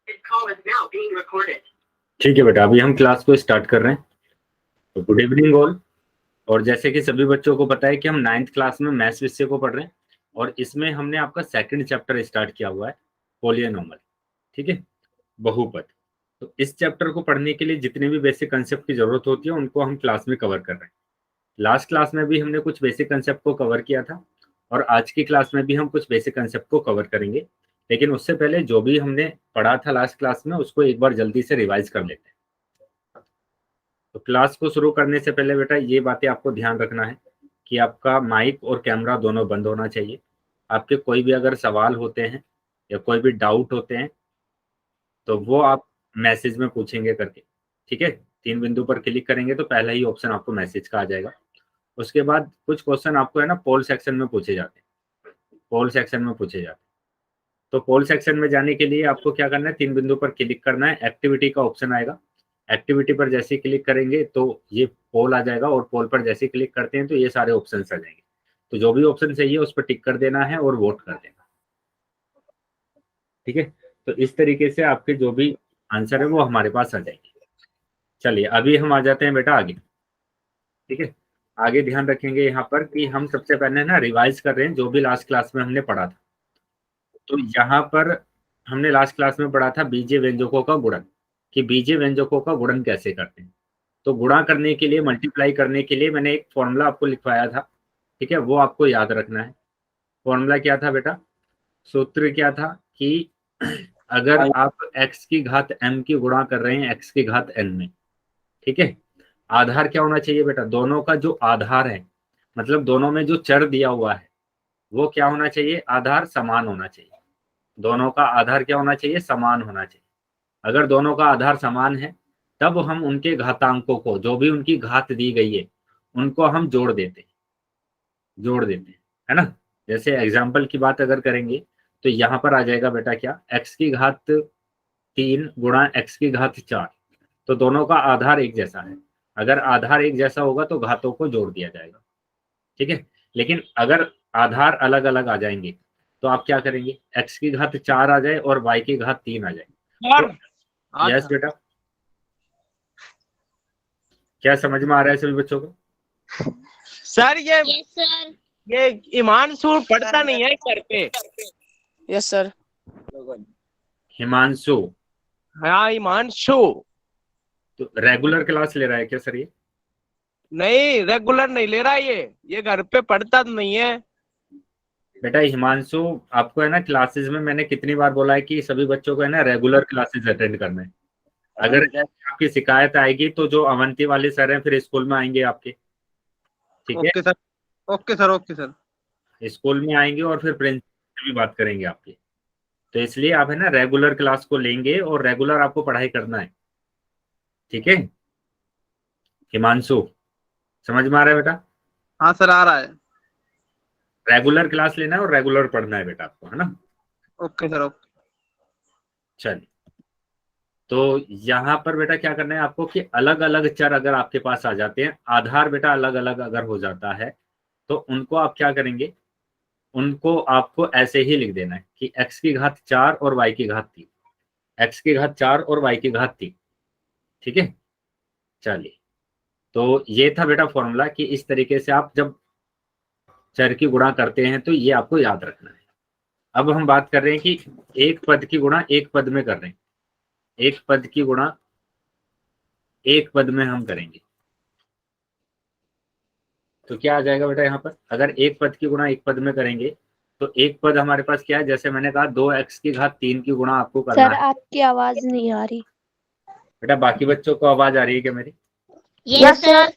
ठीक है बेटा, अभी हम क्लास को स्टार्ट कर रहे हैं। तो गुड इवनिंग ऑल। और जैसे कि सभी बच्चों को पता है कि हम 9th क्लास में मैथ्स विषय को पढ़ रहे हैं और इसमें हमने आपका सेकंड चैप्टर स्टार्ट किया हुआ है, पॉलिनोमियल। ठीक है, बहुपद। तो इस चैप्टर को पढ़ने के लिए जितने भी बेसिक कंसेप्ट की जरूरत होती है उनको हम क्लास में कवर कर रहे हैं। लास्ट क्लास में भी हमने कुछ बेसिक कंसेप्ट को कवर किया था और आज की क्लास में भी हम कुछ बेसिक कंसेप्ट को कवर करेंगे, लेकिन उससे पहले जो भी हमने पढ़ा था लास्ट क्लास में उसको एक बार जल्दी से रिवाइज कर लेते हैं। तो क्लास को शुरू करने से पहले बेटा ये बातें आपको ध्यान रखना है कि आपका माइक और कैमरा दोनों बंद होना चाहिए। आपके कोई भी अगर सवाल होते हैं या कोई भी डाउट होते हैं तो वो आप मैसेज में पूछेंगे करके। ठीक है, 3 बिंदु पर क्लिक करेंगे तो पहला ही ऑप्शन आपको मैसेज का आ जाएगा। उसके बाद कुछ क्वेश्चन आपको है ना पोल सेक्शन में पूछे जाते हैं, पोल सेक्शन में पूछे जाते हैं। तो पोल सेक्शन में जाने के लिए आपको क्या करना है, 3 बिंदु पर क्लिक करना है, एक्टिविटी का ऑप्शन आएगा। एक्टिविटी पर जैसे ही क्लिक करेंगे तो ये पोल आ जाएगा और पोल पर जैसे ही क्लिक करते हैं तो ये सारे ऑप्शन आ जाएंगे। तो जो भी ऑप्शन सही है उस पर टिक कर देना है और वोट कर देना। ठीक है, तो इस तरीके से आपके जो भी आंसर है वो हमारे पास आ जाएंगे। चलिए अभी हम आ जाते हैं बेटा आगे। ठीक है, आगे ध्यान रखेंगे यहाँ पर कि हम सबसे पहले ना रिवाइज कर रहे हैं जो भी लास्ट क्लास में हमने पढ़ा था। तो यहाँ पर हमने लास्ट क्लास में पढ़ा था बीजीय व्यंजकों का गुणन, कि बीजीय व्यंजकों का गुणन कैसे करते हैं। तो गुणा करने के लिए, मल्टीप्लाई करने के लिए मैंने एक फॉर्मूला आपको लिखवाया था। ठीक है, वो आपको याद रखना है। फॉर्मूला क्या था बेटा, सूत्र क्या था कि अगर आप x की घात m की गुणा कर रहे हैं x की घात n में, ठीक है, आधार क्या होना चाहिए बेटा, दोनों का जो आधार है, मतलब दोनों में जो चर दिया हुआ है वो क्या होना चाहिए, आधार समान होना चाहिए। दोनों का आधार क्या होना चाहिए, समान होना चाहिए। अगर दोनों का आधार समान है तब हम उनके घातांकों को, जो भी उनकी घात दी गई है, उनको हम जोड़ देते हैं, है ना। जैसे एग्जाम्पल की बात अगर करेंगे तो यहाँ पर आ जाएगा बेटा क्या, x की घात 3 गुणा x की घात 4। तो दोनों का आधार एक जैसा है, अगर आधार एक जैसा होगा तो घातों को जोड़ दिया जाएगा। ठीक है, लेकिन अगर आधार अलग अलग आ जाएंगे तो आप क्या करेंगे, x की घात 4 आ जाए और y की घात 3 आ जाए तो यस बेटा, क्या समझ में आ रहा है सभी बच्चों को? सर ये हिमांशु पढ़ता नहीं है घर पे। Yes sir. हिमांशु, हाँ हिमांशु। तो रेगुलर क्लास ले रहा है क्या सर ये? नहीं रेगुलर नहीं ले रहा ये घर पे पढ़ता तो नहीं है। बेटा हिमांशु, आपको है ना क्लासेस में मैंने कितनी बार बोला है कि सभी बच्चों को है ना रेगुलर क्लासेस अटेंड करना है। अगर आपकी शिकायत आएगी तो जो अवंती वाले सर हैं फिर स्कूल में आएंगे आपके। ठीक है, okay sir, okay sir, okay sir. School में आएंगे और फिर प्रिंसिपल से भी बात करेंगे आपकी। तो इसलिए आप है ना रेगुलर क्लास को लेंगे और रेगुलर आपको पढ़ाई करना है। ठीक है हिमांशु, समझ में आ रहा है बेटा? हाँ सर, आ रहा है। रेगुलर क्लास लेना है और रेगुलर पढ़ना है बेटा आपको, है ना। Okay sir, okay. चलिए, तो यहाँ पर बेटा क्या करना है आपको कि अलग अलग चर अगर आपके पास आ जाते हैं, आधार बेटा अलग अलग अगर हो जाता है तो उनको आप क्या करेंगे, उनको आपको ऐसे ही लिख देना है कि x की घात 4 और y की घात 3, x की घात 4 और y की घात 3। ठीक है, चलिए, तो ये था बेटा फॉर्मूला कि इस तरीके से आप जब चर की गुणा करते हैं तो ये आपको याद रखना है। अब हम बात कर रहे हैं कि एक पद की गुणा एक पद में कर रहे हैं, एक पद की गुणा एक पद में हम करेंगे तो क्या आ जाएगा बेटा, यहाँ पर अगर एक पद की गुणा एक पद में करेंगे तो एक पद हमारे पास क्या है, जैसे मैंने कहा 2x की घात 3 की गुणा आपको करना सर है। आपकी आवाज नहीं आ रही। बेटा बाकी बच्चों को आवाज आ रही है क्या मेरी? Yes sir.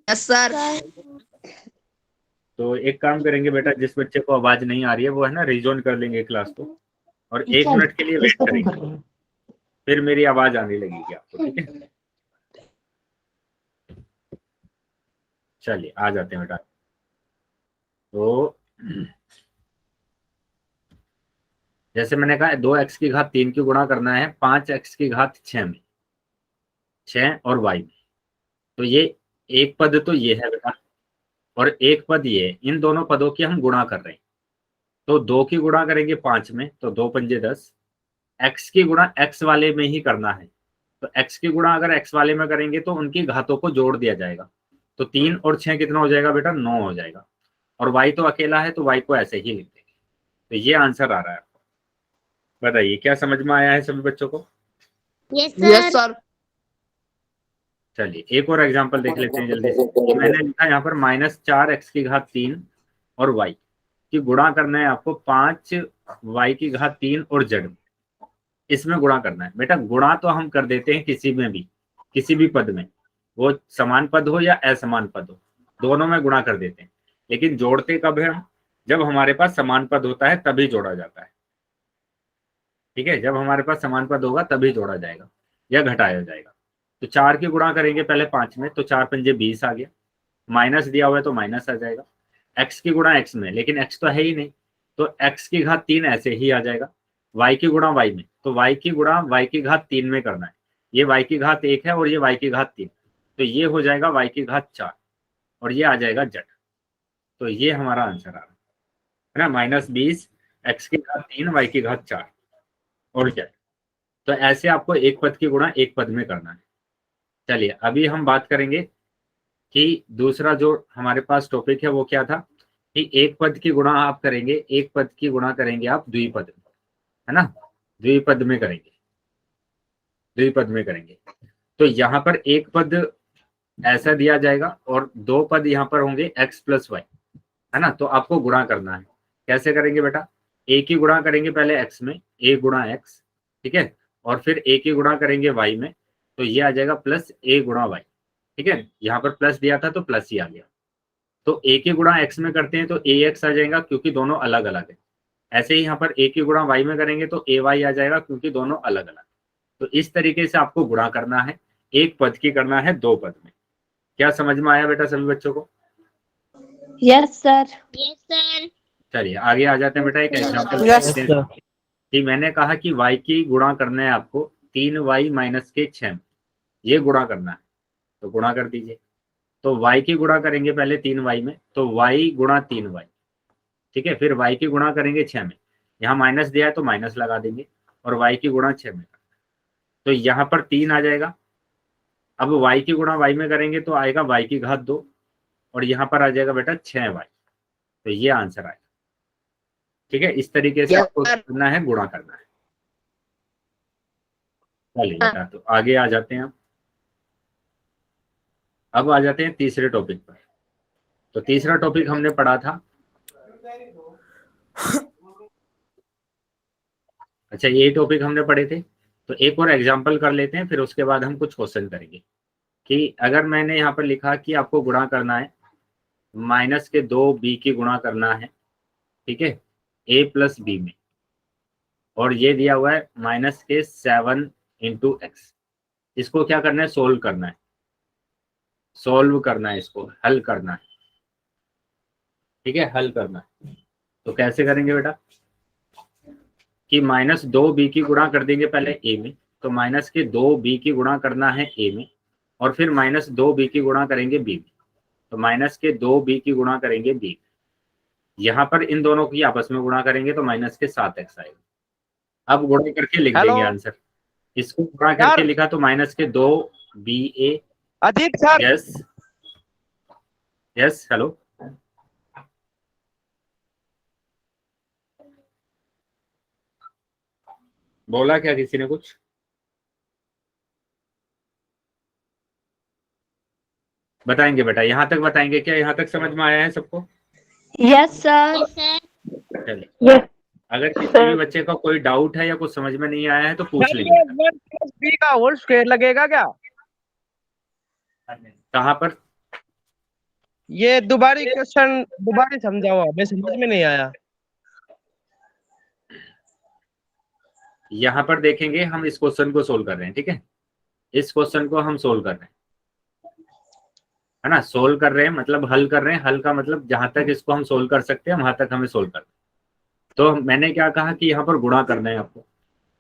Yes sir. तो एक काम करेंगे बेटा, जिस बच्चे को आवाज नहीं आ रही है वो है ना रिजॉइन कर लेंगे क्लास को और 1 मिनट के लिए वेट करेंगे, फिर मेरी आवाज आने लगेगी आपको। ठीक है, चलिए आ जाते हैं बेटा। तो जैसे मैंने कहा 2x की घात 3 की गुणा करना है 5x की घात 6 में, 6 और y में। तो ये एक पद तो ये है बेटा और एक पद ये है, इन दोनों पदों की हम गुणा कर रहे हैं। तो 2 की गुणा करेंगे 5 में तो 2 पंजे 10, x की गुणा x वाले में ही करना है। तो x की गुणा अगर x वाले में करेंगे तो उनकी घातों को जोड़ दिया जाएगा। तो 3 और 6 कितना हो जाएगा बेटा? 9 हो जाएगा। और y तो अकेला है तो y को ऐसे ही लिख देंगे। तो ये आंसर आ रहा है आपको। बताइए क्या समझ में आया है सभी बच्चों को? Yes sir. चलिए एक और एग्जांपल देख लेते हैं जल्दी से। मैंने लिखा यहाँ पर -4x की घात 3 और y की गुणा करना है आपको 5y की घात 3 और z, इसमें गुणा करना है। बेटा गुणा तो हम कर देते हैं किसी में भी, किसी भी पद में, वो समान पद हो या असमान पद हो, दोनों में गुणा कर देते हैं। लेकिन जोड़ते कब है हम? जब हमारे पास समान पद होता है तभी जोड़ा जाता है। ठीक है, जब हमारे पास समान पद होगा तभी जोड़ा जाएगा या घटाया जाएगा। तो 4 की गुणा करेंगे पहले 5 में, तो 4 पंजे 20 आ गया। माइनस दिया हुआ है तो माइनस आ जाएगा। x की गुणा x में, लेकिन x तो है ही नहीं, तो x की घात 3 ऐसे ही आ जाएगा। y की गुणा y में, तो y की गुणा y की घात 3 में करना है। ये y की घात 1 है और ये y की घात 3, तो ये हो जाएगा y की घात 4 और ये आ जाएगा z। तो ये हमारा आंसर आ रहा है ना, -20 x की घात 3 y की घात 4 और z। तो ऐसे आपको एक पद की गुणा एक पद में करना है। चलिए अभी हम बात करेंगे कि दूसरा जो हमारे पास टॉपिक है वो क्या था कि एक पद की गुणा आप करेंगे, एक पद की गुणा करेंगे आप द्विपद में, है ना, द्विपद में करेंगे, द्विपद में करेंगे। तो यहाँ पर एक पद ऐसा दिया जाएगा और दो पद यहाँ पर होंगे x प्लस वाई, है ना। तो आपको गुणा करना है। कैसे करेंगे बेटा? a की गुणा करेंगे पहले x में, a गुणा x, ठीक है, और फिर a की गुणा करेंगे y में, तो ये आ जाएगा प्लस a गुणा y। ठीक है, यहाँ पर प्लस दिया था तो प्लस ही आ गया। तो a की गुणा x में करते हैं तो ax आ जाएगा क्योंकि दोनों अलग अलग है। ऐसे ही यहाँ पर a की गुणा y में करेंगे तो ay आ जाएगा क्योंकि दोनों अलग अलग। तो इस तरीके से आपको गुणा करना है, एक पद की करना है दो पद में। क्या समझ में आया बेटा सभी बच्चों को? Yes sir. चलिए आगे आ जाते हैं बेटा। एक एग्जाम्पल कि मैंने कहा कि y की गुणा करना है आपको 3y माइनस के 6 में, ये गुणा करना है, तो गुणा कर दीजिए। तो y की गुणा करेंगे पहले 3y में, तो y गुणा 3y, ठीक है, फिर y की गुणा करेंगे 6 में, यहाँ माइनस दिया है तो माइनस लगा देंगे, और y की गुणा 6 में, तो यहाँ पर 3 आ जाएगा। अब y की गुणा y में करेंगे तो आएगा y की घात 2 और यहाँ पर आ जाएगा बेटा 6y। तो ये आंसर आएगा। ठीक है, इस तरीके से आपको करना है, गुणा करना है। चलिए बेटा तो आगे आ जाते हैं। अब आ जाते हैं तीसरे टॉपिक पर। तो तीसरा टॉपिक हमने पढ़ा था, अच्छा ये टॉपिक हमने पढ़े थे। तो एक और एग्जांपल कर लेते हैं, फिर उसके बाद हम कुछ क्वेश्चन करेंगे। कि अगर मैंने यहाँ पर लिखा कि आपको गुणा करना है माइनस के 2b की गुणा करना है, ठीक है, a प्लस बी में, और ये दिया हुआ है माइनस के 7 इंटू एक्स, इसको क्या करना है? सोल्व करना है, सोल्व करना है, इसको हल करना है। ठीक है, हल करना है। तो कैसे करेंगे बेटा? कि -2b की गुणा कर देंगे पहले a में, तो माइनस के 2b की गुणा करना है a में, और फिर -2b की गुणा करेंगे b में, तो माइनस के 2b की गुणा करेंगे b में। यहाँ पर इन दोनों की आपस में गुणा करेंगे तो माइनस के 7x आएगा। अब गुणा करके लिख देंगे आंसर। इसको गुणा करके लिखा तो माइनस के 2ba। Ajit sir. Yes yes, hello, बोला क्या किसी ने कुछ? बताएंगे बेटा, यहाँ तक बताएंगे क्या? यहाँ तक समझ में आया है सबको? Yes sir. चलिए अगर किसी भी बच्चे का कोई डाउट है या कुछ समझ में नहीं आया है तो पूछ लेंगे। 1+b का होल स्क्वायर लगेगा क्या? कहाँ पर? ये दोबारा क्वेश्चन दोबारा समझाओ, हमें समझ में नहीं आया। यहाँ पर देखेंगे, हम इस क्वेश्चन को सोल्व कर रहे हैं, ठीक है, इस क्वेश्चन को हम सोल्व कर रहे हैं, है ना। सोल्व कर रहे हैं मतलब हल कर रहे हैं। हल का मतलब जहां तक इसको हम सोल्व कर सकते हैं वहां तक हमें सोल्व करना है। तो मैंने क्या कहा कि यहाँ पर गुणा करना है आपको,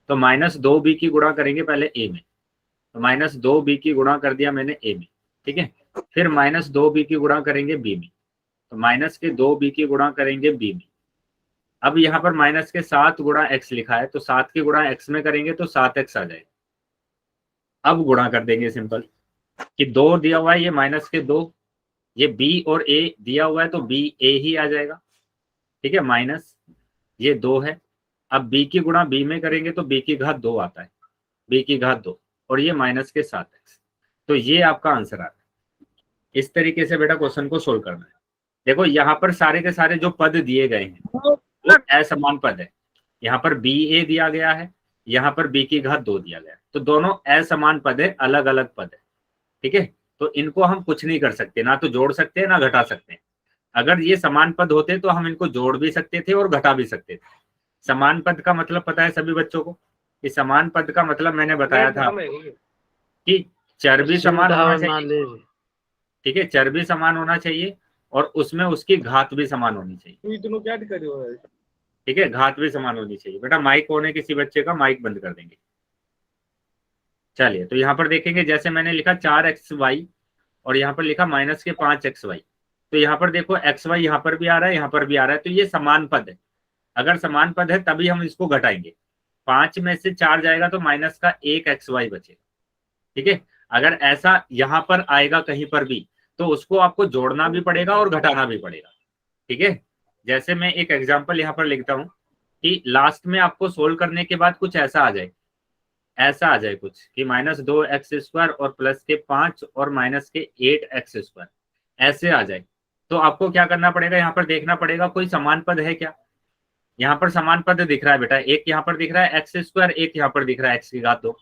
तो -2b की गुणा करेंगे पहले a में, तो -2b की गुणा कर दिया मैंने a में, ठीक है, फिर -2b की गुणा करेंगे b में, तो -2b की गुणा करेंगे b में, अब यहाँ पर माइनस के 7 गुणा x लिखा है, तो 7 के गुणा x में करेंगे तो 7x आ जाएगा। अब गुणा कर देंगे सिंपल, कि 2 दिया हुआ है, ये माइनस के 2, ये b और a दिया हुआ है तो b a ही आ जाएगा, ठीक है, माइनस ये 2 है। अब b की गुणा b में करेंगे तो b की घात 2 आता है, b की घात 2, और ये माइनस के 7x, तो ये आपका आंसर आता है। इस तरीके से बेटा क्वेश्चन को सोल्व करना है। देखो यहाँ पर सारे के सारे जो पद दिए गए हैं वो असमान पद है। यहाँ पर बी ए दिया गया है, यहाँ पर b की घात 2 दिया गया है, तो दोनों असमान पद है, अलग अलग पद है, ठीक है। तो इनको हम कुछ नहीं कर सकते, ना तो जोड़ सकते हैं ना घटा सकते हैं। अगर ये समान पद होते तो हम इनको जोड़ भी सकते थे और घटा भी सकते थे। समान पद का मतलब पता है सभी बच्चों को? कि समान पद का मतलब मैंने बताया था कि चर भी समान होना चाहिए, ठीक है, चर भी समान होना चाहिए और उसमें उसकी घात भी समान होनी चाहिए, ठीक है, घात भी समान होनी चाहिए। बेटा माइक ऑन है किसी बच्चे का, माइक बंद कर देंगे। चलिए, तो यहाँ पर देखेंगे जैसे मैंने लिखा 4xy और यहाँ पर लिखा माइनस के 5xy, तो यहाँ पर देखो xy यहाँ पर भी आ रहा है, यहाँ पर भी आ रहा है, तो ये समान पद है। अगर समान पद है तभी हम इसको घटाएंगे। 5 में से 4 जाएगा तो माइनस का 1xy बचेगा, ठीक है। अगर ऐसा यहाँ पर आएगा कहीं पर भी तो उसको आपको जोड़ना भी पड़ेगा और घटाना भी पड़ेगा, ठीक है। जैसे मैं एक एग्जांपल यहाँ पर लिखता हूँ कि लास्ट में आपको सोल्व करने के बाद कुछ ऐसा आ जाए, ऐसा आ जाए कुछ कि -2x² और प्लस के 5 और माइनस के 8x², ऐसे आ जाए, तो आपको क्या करना पड़ेगा, यहाँ पर देखना पड़ेगा कोई समान पद है क्या। यहाँ पर समान पद दिख रहा है बेटा, एक यहाँ पर दिख रहा है x², एक यहाँ पर दिख रहा है x की घात 2,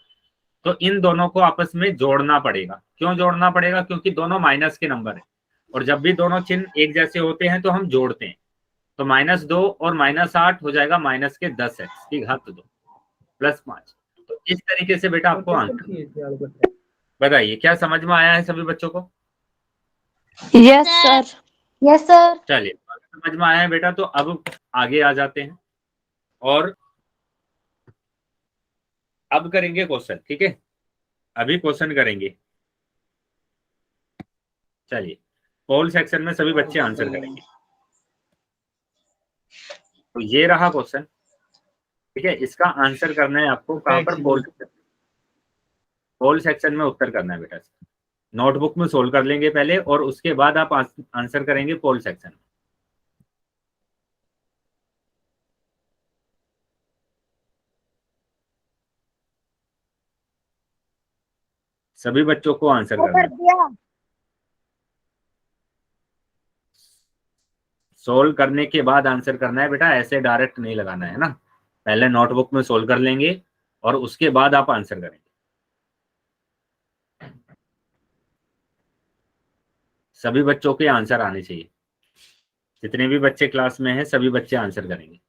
तो इन दोनों को आपस में जोड़ना पड़ेगा। क्यों जोड़ना पड़ेगा? क्योंकि दोनों माइनस के नंबर है और जब भी दोनों चिन्ह एक जैसे होते हैं तो हम जोड़ते हैं। तो -2 और -8 हो जाएगा माइनस के 10x की घात 2 प्लस 5। तो इस तरीके से बेटा आपको आंसर, बताइए क्या समझ में आया है सभी बच्चों को? Yes sir. Yes sir. चलिए, समझ में आया है बेटा, तो अब आगे आ जाते हैं और अब करेंगे क्वेश्चन, ठीक है। अभी क्वेश्चन करेंगे। चलिए, पोल सेक्शन में सभी बच्चे आंसर करेंगे। तो ये रहा क्वेश्चन, ठीक है। इसका आंसर करना है आपको कहाँ पर? पोल सेक्शन में उत्तर करना है बेटा। नोटबुक में सोल्व कर लेंगे पहले और उसके बाद आप आंसर करेंगे पोल सेक्शन में। सभी बच्चों को आंसर करना है। सोल्व करने के बाद आंसर करना है बेटा, ऐसे डायरेक्ट नहीं लगाना है ना। पहले नोटबुक में सोल्व कर लेंगे और उसके बाद आप आंसर करेंगे। सभी बच्चों के आंसर आने चाहिए, जितने भी बच्चे क्लास में हैं सभी बच्चे आंसर करेंगे।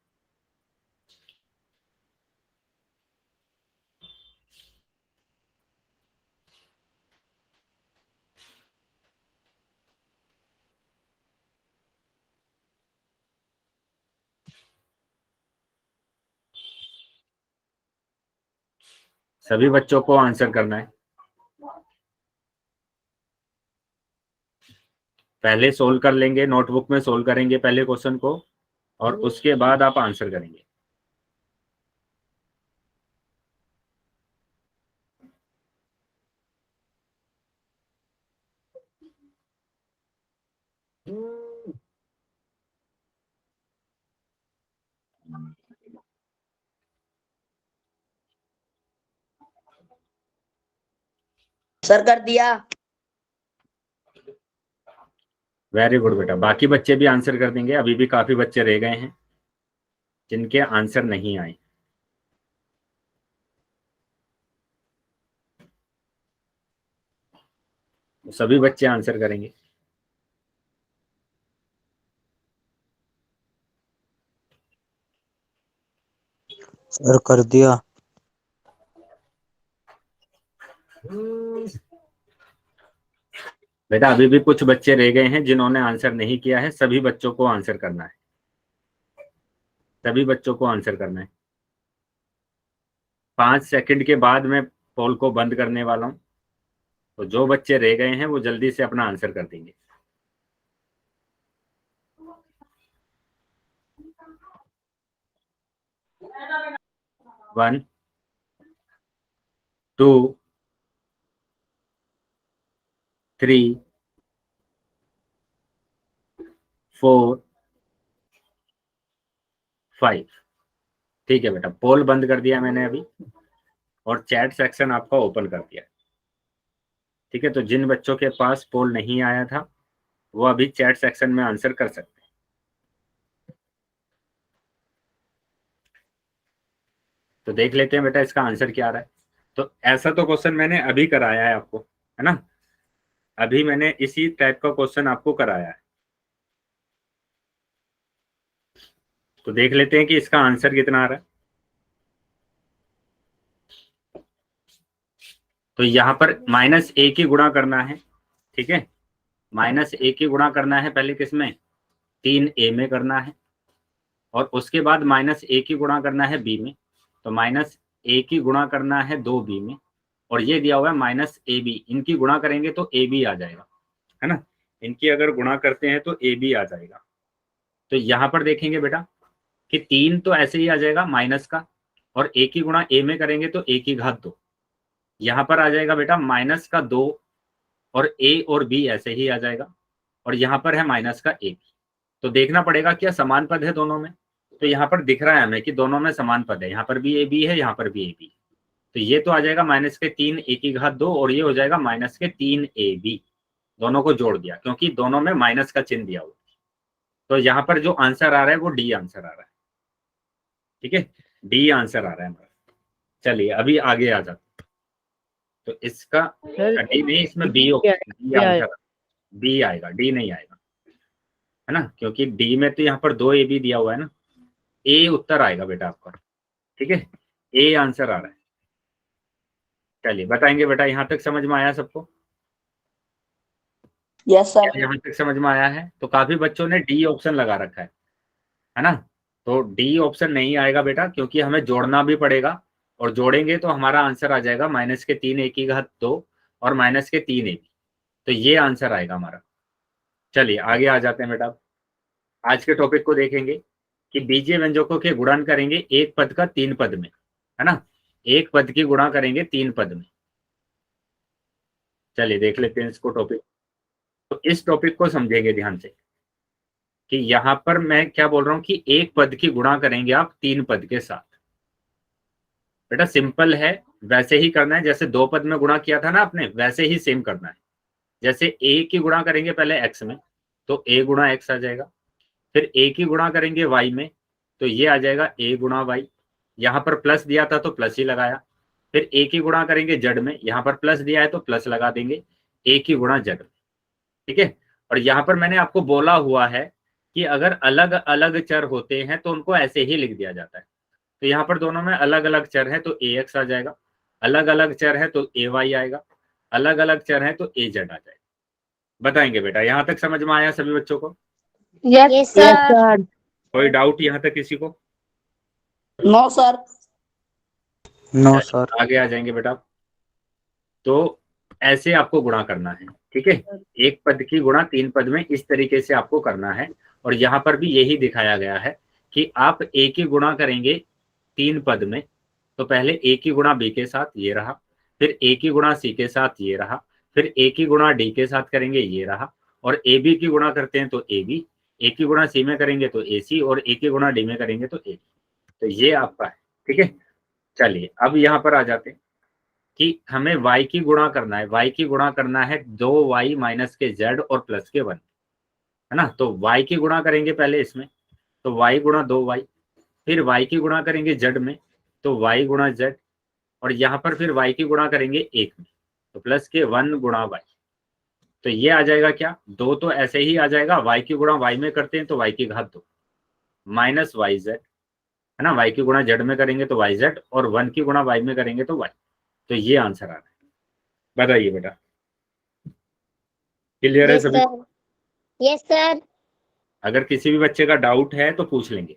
सभी बच्चों को आंसर करना है। पहले सोल्व कर लेंगे, नोटबुक में सोल्व करेंगे पहले क्वेश्चन को और उसके बाद आप आंसर करेंगे। सर कर दिया। वेरी गुड बेटा, बाकी बच्चे भी आंसर कर देंगे। अभी भी काफी बच्चे रह गए हैं जिनके आंसर नहीं आए। तो सभी बच्चे आंसर करेंगे। सर कर दिया। बेटा अभी भी कुछ बच्चे रह गए हैं जिन्होंने आंसर नहीं किया है, सभी बच्चों को आंसर करना है। सभी बच्चों को आंसर करना है। 5 सेकंड के बाद मैं पोल को बंद करने वाला हूं, तो जो बच्चे रह गए हैं वो जल्दी से अपना आंसर कर देंगे। 1 2 3 4 5। ठीक है बेटा, पोल बंद कर दिया मैंने अभी और चैट सेक्शन आपका ओपन कर दिया। ठीक है, तो जिन बच्चों के पास पोल नहीं आया था वो अभी चैट सेक्शन में आंसर कर सकते हैं। तो देख लेते हैं बेटा इसका आंसर क्या आ रहा है। तो ऐसा तो क्वेश्चन मैंने अभी कराया है आपको, है ना, अभी मैंने इसी टाइप का क्वेश्चन आपको कराया है। तो देख लेते हैं कि इसका आंसर कितना आ रहा है। तो यहाँ पर -a की गुणा करना है। ठीक है, -a की गुणा करना है पहले किसमें, 3a में करना है, और उसके बाद -a की गुणा करना है b में। तो -a की गुणा करना है 2b में, और ये दिया हुआ है -ab, इनकी गुणा करेंगे तो ab आ जाएगा, है ना, इनकी अगर गुणा करते हैं तो ab आ जाएगा। तो यहाँ पर देखेंगे बेटा कि 3 तो ऐसे ही आ जाएगा माइनस का, और a की गुणा a में करेंगे तो a की घात 2, यहाँ पर आ जाएगा बेटा -2, और a और b ऐसे ही आ जाएगा, और यहाँ पर है -ab। तो देखना पड़ेगा क्या समान पद है दोनों में। तो यहाँ पर दिख रहा है हमें कि दोनों में समान पद है, यहाँ पर भी ab है, यहाँ पर भी ab है। तो ये तो आ जाएगा -3 a की घात 2, और ये हो जाएगा -3 ab। दोनों को जोड़ दिया क्योंकि दोनों में माइनस का चिन्ह दिया हुआ। तो यहाँ पर जो आंसर आ रहा है वो डी आंसर आ रहा है। ठीक है, डी आंसर आ रहा है हमारा। चलिए अभी आगे आ जाते। तो इसका सर डी नहीं, इसमें बी आंसर, बी आएगा, डी नहीं आएगा, है ना, क्योंकि डी में तो यहाँ पर 2 ए बी दिया हुआ है ना। ए उत्तर आएगा बेटा आपका। ठीक है, ए आंसर आ रहा है। चलिए बताएंगे बेटा, यहाँ तक समझ में आया सबको? Yes sir. यहाँ तक समझ में आया है? तो काफी बच्चों ने डी ऑप्शन लगा रखा है ना। तो डी ऑप्शन नहीं आएगा बेटा, क्योंकि हमें जोड़ना भी पड़ेगा, और जोड़ेंगे तो हमारा आंसर आ जाएगा -3 a की घात 2 और -3 ab। तो ये आंसर आएगा हमारा। चलिए आगे आ जाते हैं बेटा। आज के टॉपिक को देखेंगे कि बीजीय व्यंजकों के गुणन करेंगे एक पद का 3 पद में, है ना, एक पद की गुणा करेंगे 3 पद में। चलिए देख लेते हैं इसको टॉपिक। तो इस टॉपिक को समझेंगे ध्यान से कि यहाँ पर मैं क्या बोल रहा हूँ कि एक पद की गुणा करेंगे आप 3 पद के साथ। बेटा सिंपल है, वैसे ही करना है जैसे 2 पद में गुणा किया था ना आपने, वैसे ही सेम करना है। जैसे a की गुणा करेंगे पहले x में, तो a गुणा x आ जाएगा। फिर a की गुणा करेंगे y में, तो ये आ जाएगा a गुणा y। यहाँ पर प्लस दिया था तो प्लस ही लगाया। फिर a की गुणा करेंगे z में, यहाँ पर प्लस दिया है तो प्लस लगा देंगे, a की गुणा z में। ठीक है, और यहाँ पर मैंने आपको बोला हुआ है कि अगर अलग अलग चर होते हैं तो उनको ऐसे ही लिख दिया जाता है। तो यहाँ पर दोनों में अलग अलग चर है तो ax आ जाएगा, अलग अलग चर है तो ay आएगा, अलग अलग चर है तो az आ जाएगा। बताएंगे बेटा, यहाँ तक समझ में आया सभी बच्चों को? Yes sir. कोई डाउट यहाँ तक किसी को? No sir. No sir. आगे आ जाएंगे बेटा। तो ऐसे आपको गुणा करना है। ठीक है, एक पद की गुणा 3 पद में इस तरीके से आपको करना है, और यहाँ पर भी यही दिखाया गया है कि आप a की गुणा करेंगे 3 पद में, तो पहले a की गुणा b के साथ ये रहा, फिर a की गुणा c के साथ ये रहा, फिर a की गुणा d के साथ करेंगे ये रहा, और ab की गुणा करते हैं तो ab, a की गुणा c में करेंगे तो ac, और a की गुणा d में करेंगे तो a। तो ये आपका है। ठीक है, चलिए अब यहाँ पर आ जाते हैं कि हमें y की गुणा करना है। y की गुणा करना है 2y माइनस के z और प्लस के 1, है ना। तो y की गुणा करेंगे पहले इसमें, तो y गुणा 2y, फिर y की गुणा करेंगे z में, तो y गुणा z, और यहाँ पर फिर y की गुणा करेंगे 1 में, तो प्लस के 1 गुणा y। तो ये आ जाएगा क्या, 2 तो ऐसे ही आ जाएगा, y की गुणा y में करते हैं तो y की घात 2 माइनस yz, है ना, y की गुणा z में करेंगे तो yz, और 1 की गुणा y में करेंगे तो y। तो ये आंसर आ रहा है। बताइए बेटा, क्लियर है सभी? Yes sir. अगर किसी भी बच्चे का डाउट है तो पूछ लेंगे।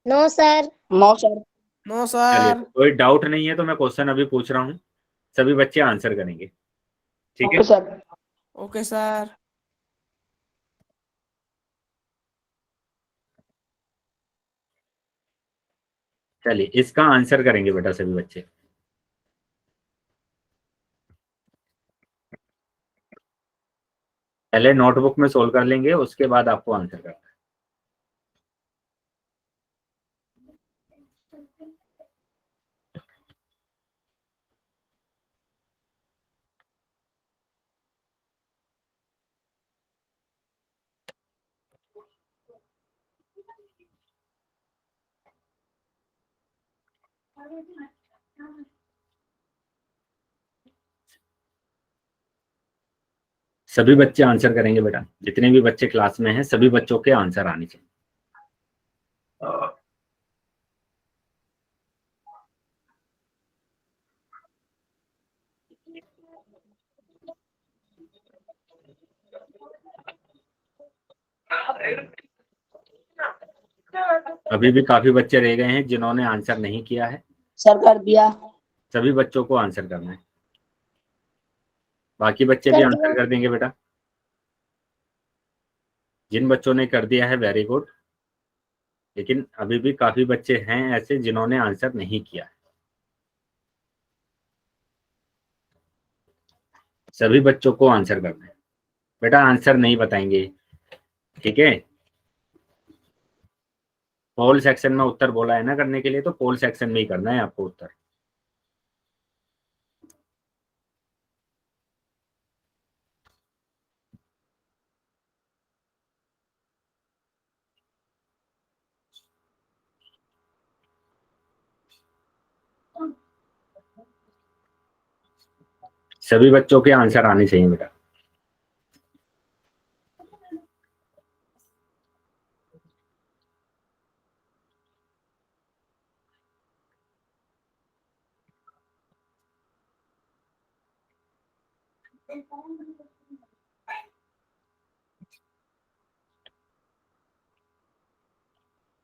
No sir. No sir. No चलिए, सर। कोई डाउट नहीं है तो मैं क्वेश्चन अभी पूछ रहा हूँ, सभी बच्चे आंसर करेंगे। ठीक है, ओके सर। Okay sir. चलिए इसका आंसर करेंगे बेटा सभी बच्चे। पहले नोटबुक में सोल्व कर लेंगे, उसके बाद आपको आंसर करना है। सभी बच्चे आंसर करेंगे बेटा, जितने भी बच्चे क्लास में हैं सभी बच्चों के आंसर आने चाहिए। अभी भी काफी बच्चे रह गए हैं जिन्होंने आंसर नहीं किया है। सर कर दिया। सभी बच्चों को आंसर करना है, बाकी बच्चे भी कर आंसर दिया। कर देंगे बेटा। जिन बच्चों ने कर दिया है वेरी गुड, लेकिन अभी भी काफी बच्चे हैं ऐसे जिन्होंने आंसर नहीं किया है। सभी बच्चों को आंसर करना है बेटा, आंसर नहीं बताएंगे, ठीक है। पोल सेक्शन में उत्तर बोला है ना करने के लिए, तो पोल सेक्शन में ही करना है आपको उत्तर। सभी बच्चों के आंसर आने चाहिए बेटा।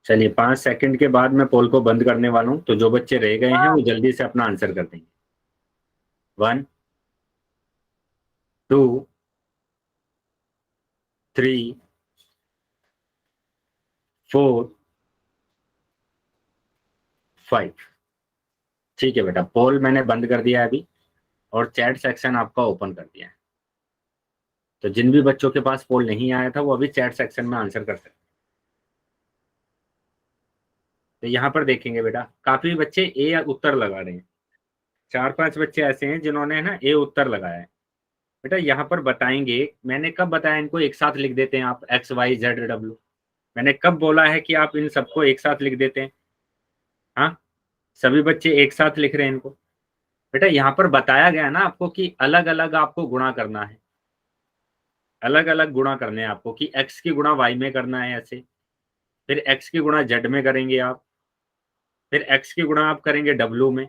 चलिए 5 सेकंड के बाद मैं पोल को बंद करने वाला हूं, तो जो बच्चे रह गए हैं वो जल्दी से अपना आंसर कर देंगे। 1 2 3 4 5। ठीक है बेटा, पोल मैंने बंद कर दिया है अभी, और चैट सेक्शन आपका ओपन कर दिया है। तो जिन भी बच्चों के पास पोल नहीं आया था वो अभी चैट सेक्शन में आंसर कर सकते हैं। तो यहाँ पर देखेंगे बेटा, काफी बच्चे ए उत्तर लगा रहे हैं। 4-5 बच्चे ऐसे हैं जिन्होंने ना ए उत्तर लगाया है। बेटा यहाँ पर बताएंगे, मैंने कब बताया इनको एक साथ लिख देते हैं आप XYZ W? मैंने कब बोला है कि आप इन सबको एक साथ लिख देते हैं? हाँ, सभी बच्चे एक साथ लिख रहे हैं इनको। बेटा यहाँ पर बताया गया ना आपको कि अलग अलग आपको गुणा करना है, अलग अलग गुणा करने हैं आपको, कि x की गुणा y में करना है ऐसे, फिर x की गुणा z में करेंगे आप, फिर x की गुणा आप करेंगे w में।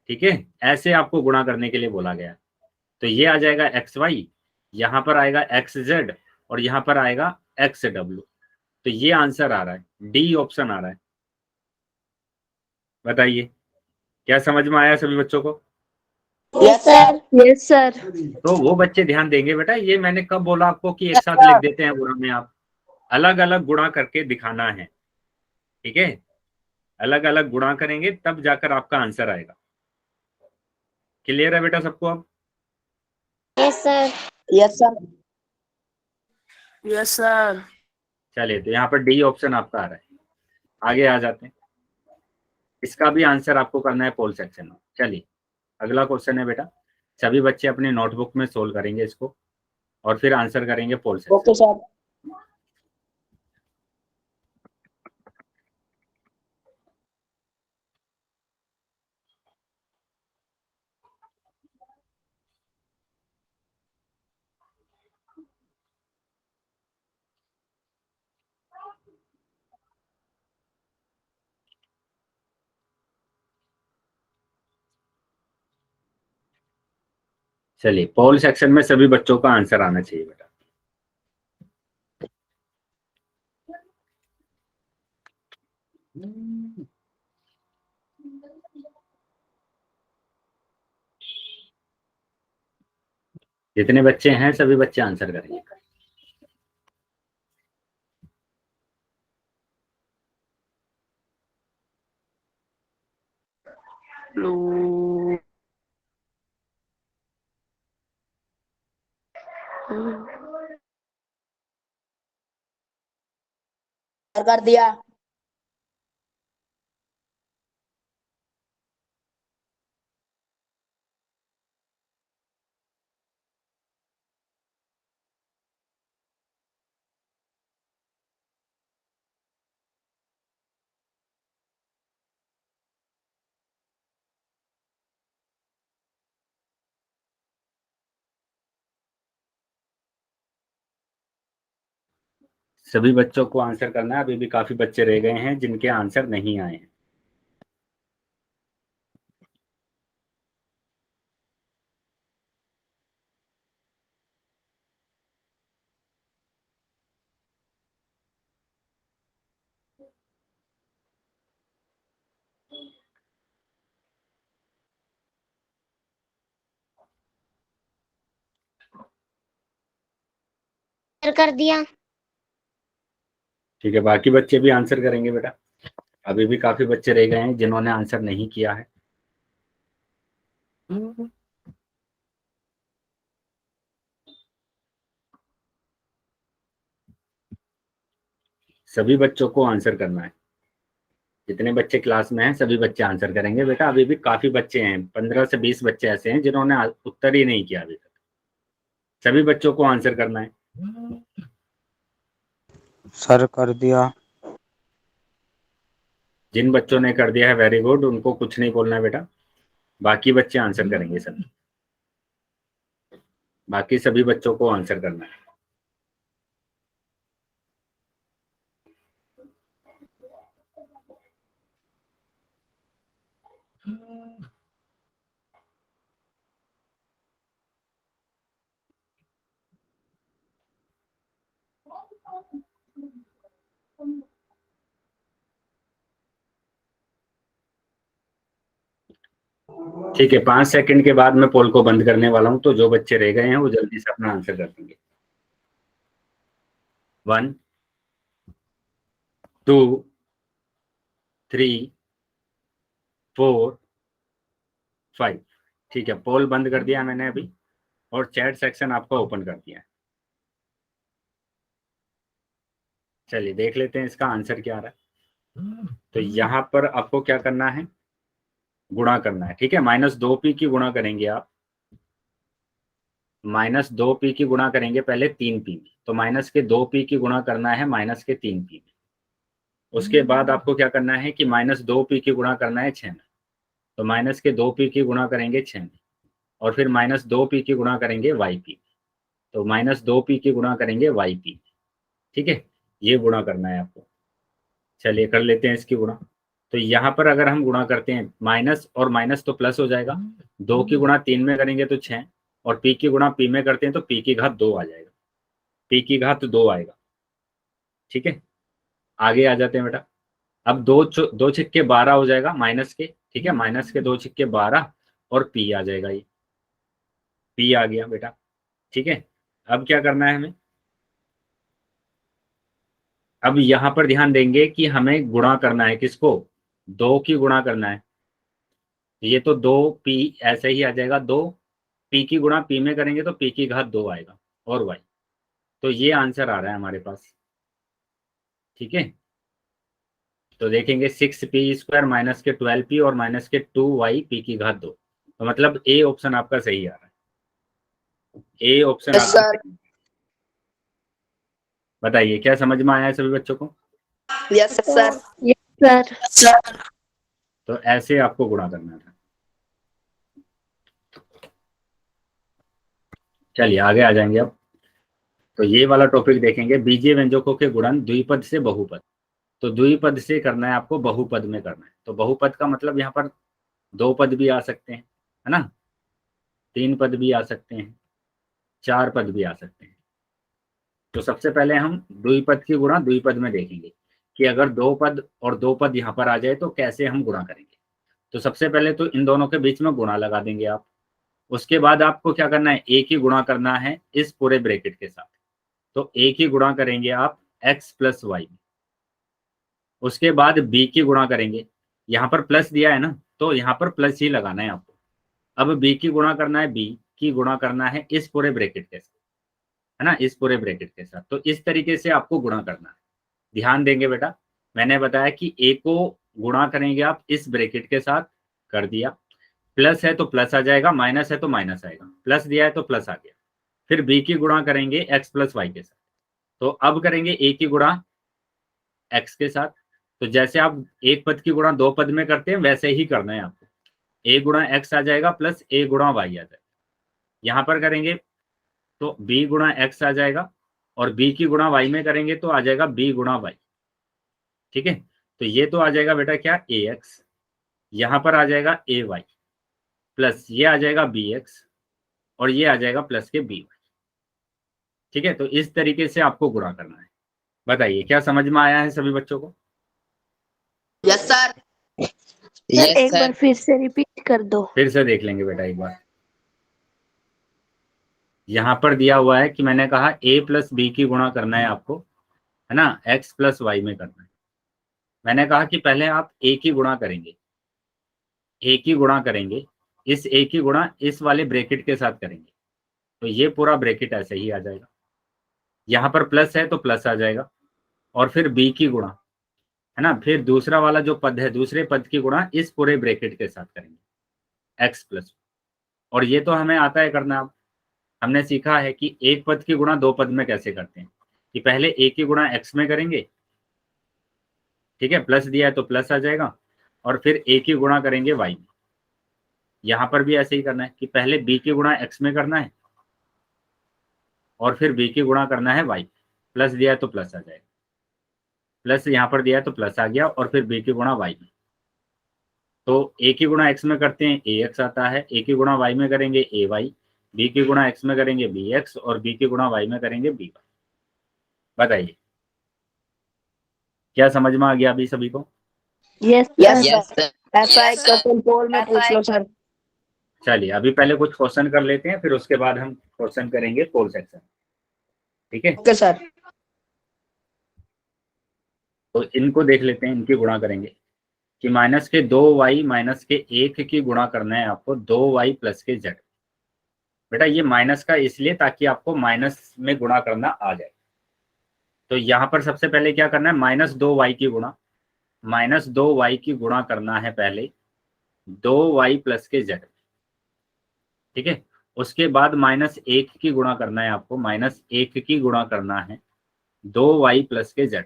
ठीक है, ऐसे आपको गुणा करने के लिए बोला गया। तो ये आ जाएगा XY, यहाँ पर आएगा XZ, और यहाँ पर आएगा XW। तो ये आंसर आ रहा है, डी ऑप्शन आ रहा है। बताइए क्या समझ में आया सभी बच्चों को? Yes sir. Yes sir. तो वो बच्चे ध्यान देंगे बेटा, ये मैंने कब बोला आपको कि एक साथ लिख देते हैं गुणा में, आप अलग अलग गुणा करके दिखाना है। ठीक है, अलग अलग गुणा करेंगे तब जाकर आपका आंसर आएगा। क्लियर है बेटा सबको अब? Yes sir. Yes sir. Yes sir. चलिए, तो यहाँ पर डी ऑप्शन आपका आ रहा है। आगे आ जाते हैं, इसका भी आंसर आपको करना है पोल सेक्शन में। चलिए अगला क्वेश्चन है बेटा, सभी बच्चे अपने नोटबुक में सोल्व करेंगे इसको, और फिर आंसर करेंगे पोल सेक्शन। Okay sir. चलिए पोल सेक्शन में सभी बच्चों का आंसर आना चाहिए बेटा। जितने बच्चे हैं सभी बच्चे आंसर करेंगे। कर दिया। सभी बच्चों को आंसर करना है, अभी भी काफी बच्चे रह गए हैं जिनके आंसर नहीं आए हैं। कर दिया। ठीक है, बाकी बच्चे भी आंसर करेंगे बेटा, अभी भी काफी बच्चे रह गए हैं जिन्होंने आंसर नहीं किया है। सभी बच्चों को आंसर करना है, जितने बच्चे क्लास में हैं सभी बच्चे आंसर करेंगे बेटा, अभी भी काफी बच्चे हैं, 15 से 20 बच्चे ऐसे हैं जिन्होंने उत्तर ही नहीं किया अभी तक। सभी बच्चों को आंसर करना है। सर कर दिया। जिन बच्चों ने कर दिया है वेरी गुड, उनको कुछ नहीं बोलना है बेटा, बाकी बच्चे आंसर करेंगे सभी, बाकी सभी बच्चों को आंसर करना है। ठीक है, 5 सेकंड के बाद मैं पोल को बंद करने वाला हूं, तो जो बच्चे रह गए हैं वो जल्दी से अपना आंसर कर देंगे। 1 2 3 4 5। ठीक है, पोल बंद कर दिया मैंने अभी, और चैट सेक्शन आपका ओपन कर दिया है। चलिए देख लेते हैं इसका आंसर क्या आ रहा है। तो यहाँ पर आपको क्या करना है, गुणा करना है। ठीक है, -2p की गुणा करेंगे आप, -2p की गुणा करेंगे पहले 3p में, तो -2p की गुणा करना है -3p में। उसके बाद आपको क्या करना है कि -2p की गुणा करना है 6 में, तो -2p की गुणा करेंगे 6 में, और फिर -2p की गुणा करेंगे yp, तो -2p की गुणा करेंगे yp। ठीक है, ये गुणा करना है आपको। चलिए कर लेते हैं इसकी गुणा। तो यहाँ पर अगर हम गुणा करते हैं, माइनस और माइनस तो प्लस हो जाएगा, 2 की गुणा 3 में करेंगे तो 6, और p की गुणा p में करते हैं तो p की घात 2 आ जाएगा, p की घात 2 आएगा। ठीक है, आगे आ जाते हैं बेटा। अब दो छिक्के 12 हो जाएगा माइनस के। ठीक है, माइनस के 2 छिक्के 12, और p आ जाएगा, ये p आ गया बेटा। ठीक है, अब क्या करना है हमें, अब यहाँ पर ध्यान देंगे कि हमें गुणा करना है किसको, 2 की गुणा करना है। ये तो 2p ऐसे ही आ जाएगा, 2p की गुणा p में करेंगे तो p की घात 2 आएगा, और y, तो ये आंसर आ रहा है हमारे पास। ठीक है, तो देखेंगे 6p² माइनस के 12p और माइनस के 2y p की घात 2, तो मतलब ए ऑप्शन आपका सही आ रहा है, ए ऑप्शन Yes, आपका sir. सही है। बताइए क्या समझ में आया है सभी बच्चों को। Yes sir. सर। तो ऐसे आपको गुणा करना था। चलिए आगे आ जाएंगे अब। तो ये वाला टॉपिक देखेंगे, बीजीय व्यंजकों के गुणन द्विपद से बहुपद। तो द्विपद से करना है आपको, बहुपद में करना है। तो बहुपद का मतलब यहाँ पर 2 पद भी आ सकते हैं, है ना, 3 पद भी आ सकते हैं, 4 पद भी आ सकते हैं। तो सबसे पहले हम द्विपद की गुणा द्विपद में देखेंगे कि अगर 2 पद और 2 पद यहाँ पर आ जाए तो कैसे हम गुणा करेंगे। तो सबसे पहले तो इन दोनों के बीच में गुणा लगा देंगे आप। उसके बाद आपको क्या करना है, एक ही गुणा करना है इस पूरे ब्रैकेट के साथ। तो एक ही गुणा करेंगे आप x + y। उसके बाद b की गुणा करेंगे, यहाँ पर प्लस दिया है ना, तो यहाँ पर प्लस ही लगाना है आपको। अब बी की गुणा करना है, बी की गुणा करना है इस पूरे ब्रैकेट के साथ, है ना, इस पूरे ब्रैकेट के साथ। तो इस तरीके से आपको गुणा करना है। ध्यान देंगे बेटा, मैंने बताया कि ए को गुणा करेंगे आप इस ब्रैकेट के साथ, कर दिया, प्लस है तो प्लस आ जाएगा, माइनस है तो माइनस आएगा, प्लस दिया है तो प्लस आ गया। फिर बी की गुणा करेंगे एक्स प्लस वाई के साथ। तो अब करेंगे ए की गुणा एक्स के साथ। तो जैसे आप एक पद की गुणा दो पद में करते हैं वैसे ही करना है आपको। ए गुणा एक्स आ जाएगा प्लस ए गुणा वाई आ जाएगा। यहां पर करेंगे तो बी गुणा एक्स आ जाएगा, और बी की गुणा वाई में करेंगे तो आ जाएगा बी गुणा वाई। ठीक है, तो ये तो आ जाएगा बेटा क्या, ए एक्स, यहां पर आ जाएगा ए वाई, प्लस ये आ जाएगा बी एक्स, और ये आ जाएगा प्लस के बी वाई। ठीक है, तो इस तरीके से आपको गुणा करना है। बताइए क्या समझ में आया है सभी बच्चों को? Yes sir. सर एक बार फिर से रिपीट कर दो। फिर से देख लेंगे बेटा एक बार। यहां पर दिया हुआ है कि मैंने कहा ए प्लस बी की गुणा करना है आपको, है ना, एक्स प्लस वाई में करना है। मैंने कहा कि पहले आप ए की गुणा करेंगे, ए की गुणा करेंगे, इस ए की गुणा इस वाले ब्रैकेट के साथ करेंगे, तो ये पूरा ब्रैकेट ऐसे ही आ जाएगा। यहाँ पर प्लस है तो प्लस आ जाएगा, और फिर बी की गुणा, है ना, फिर दूसरा वाला जो पद है दूसरे पद की गुणा इस पूरे ब्रैकेट के साथ करेंगे, एक्स प्लस। और ये तो हमें आता है करना। अब हमने सीखा है कि एक पद की गुणा दो पद में कैसे करते हैं, कि पहले ए की गुणा एक्स में करेंगे, ठीक है, प्लस दिया है तो प्लस आ जाएगा, और फिर ए की गुणा करेंगे वाई में। यहां पर भी ऐसे ही करना है कि पहले बी की गुणा एक्स में करना है, और फिर बी की गुणा करना है वाई, प्लस दिया है तो प्लस आ जाएगा, प्लस यहाँ पर दिया है तो प्लस आ गया, और फिर बी की गुणा वाई में। तो ए की गुणा एक्स में करते हैं ए एक्स आता है, ए की गुणा वाई में करेंगे ए वाई, बी की गुणा एक्स में करेंगे बी एक्स, और बी की गुणा वाई में करेंगे बी वाई। बताइए क्या समझ में आ गया अभी सभी को? Yes yes sir. सर। ऐसा एक क्वेश्चन पोल में पूछ लो सर। चलिए अभी पहले कुछ क्वेश्चन कर लेते हैं, फिर उसके बाद हम क्वेश्चन करेंगे पोल सेक्शन। ठीक है, ओके सर। तो इनको देख लेते हैं, इनकी गुणा करेंगे कि माइनस के 2y माइनस के 1 की गुणा करना है आपको 2y प्लस के z। बेटा ये माइनस का इसलिए ताकि आपको माइनस में गुणा करना आ जाए। तो यहाँ पर सबसे पहले क्या करना है, -2y की गुणा, -2y की गुणा करना है पहले 2y प्लस के z। ठीक है, उसके बाद -1 की गुणा करना है आपको, -1 की गुणा करना है 2y प्लस के z।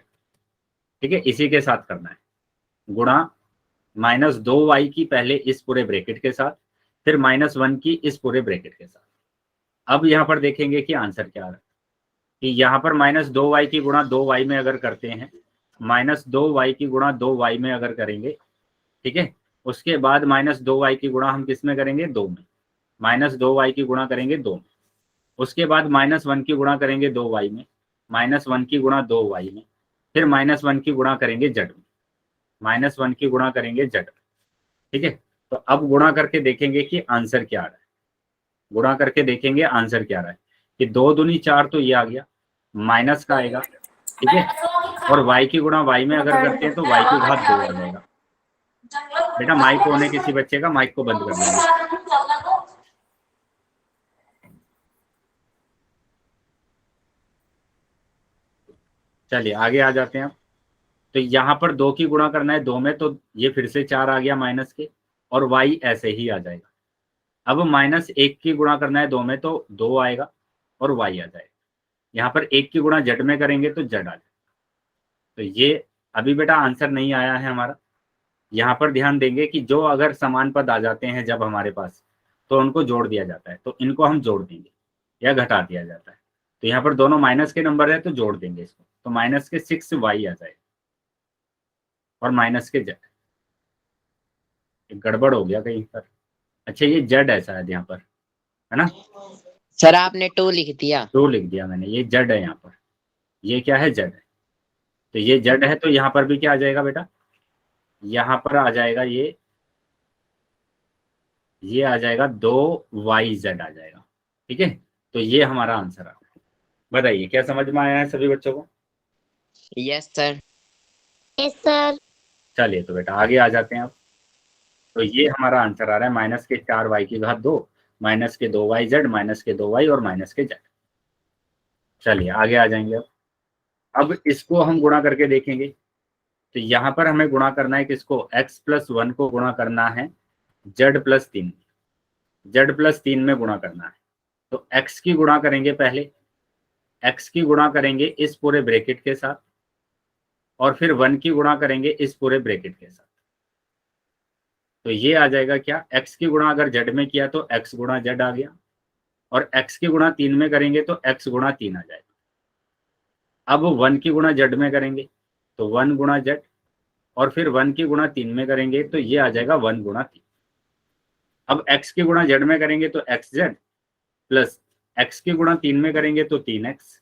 ठीक है, इसी के साथ करना है गुणा -2y की पहले इस पूरे ब्रैकेट के साथ, फिर -1 की इस पूरे ब्रैकेट के साथ। अब यहाँ पर देखेंगे कि आंसर क्या आ रहा है, कि यहाँ पर -2y की गुणा 2y में अगर करते हैं, -2y की गुणा 2y में अगर करेंगे, ठीक है, उसके बाद -2y की गुणा हम किस में करेंगे, 2 में, -2y की गुणा करेंगे 2 में, उसके बाद -1 की गुणा करेंगे 2y में, -1 की गुणा 2y में, फिर -1 की गुणा करेंगे z में, -1 की गुणा करेंगे z। ठीक है, तो अब गुणा करके देखेंगे कि आंसर क्या आ रहा है। गुणा करके देखेंगे आंसर क्या आ रहा है, कि 2 दूनी 4 तो ये आ गया, माइनस का आएगा। ठीक है, और y की गुणा y में अगर करते हैं तो y की घात 2 आ जाएगा। बेटा माइक ऑन है किसी बच्चे का, माइक को बंद कर देंगे। चलिए आगे आ जाते हैं। तो यहाँ पर 2 की गुणा करना है 2 में, तो ये फिर से 4 आ गया माइनस के, और y ऐसे ही आ जाएगा। अब -1 की गुणा करना है 2 में, तो 2 आएगा और y आ जाएगा। यहाँ पर 1 की गुणा z में करेंगे तो z आ जाएगा। तो ये अभी बेटा आंसर नहीं आया है हमारा। यहाँ पर ध्यान देंगे कि जो अगर समान पद आ जाते हैं जब हमारे पास, तो उनको जोड़ दिया जाता है, तो इनको हम जोड़ देंगे या घटा दिया जाता है। तो यहाँ पर दोनों माइनस के नंबर है तो जोड़ देंगे इसको, तो -6 y आ जाएगा और -z। गड़बड़ हो गया कहीं पर। अच्छा ये z ऐसा है यहाँ पर, है ना, सर आपने 2 लिख दिया। 2 लिख दिया मैंने, ये z है यहाँ पर, ये क्या है, z है। तो ये z है, तो यहाँ पर भी क्या आ जाएगा बेटा, यहाँ पर आ जाएगा ये आ जाएगा 2yz आ जाएगा। ठीक है, तो ये हमारा आंसर आ गया। बताइए क्या समझ में आया है सभी बच्चों को? Yes sir. Yes sir. चलिए तो बेटा आगे आ जाते हैं आप। तो ये हमारा आंसर आ रहा है माइनस के 4y की घात 2, माइनस के 2yz, माइनस के 2y और माइनस के z। चलिए आगे आ जाएंगे। अब इसको हम गुणा करके देखेंगे। तो यहाँ पर हमें गुणा करना है किसको, x+1 को गुणा करना है z+3, z+3 में गुणा करना है। तो x की गुणा करेंगे पहले, x की गुणा करेंगे इस पूरे ब्रैकेट के साथ, और फिर 1 की गुणा करेंगे इस पूरे ब्रैकेट के साथ। तो ये आ जाएगा क्या, x की गुणा अगर z में किया तो x गुणा z आ गया, और x की गुणा 3 में करेंगे तो x गुणा 3 आ जाएगा। अब 1 की गुणा z में करेंगे तो 1 गुणा z, और फिर 1 की गुणा 3 में करेंगे तो ये आ जाएगा 1 गुणा 3। अब x की गुणा z में करेंगे तो xz, प्लस x की गुणा 3 में करेंगे तो 3x,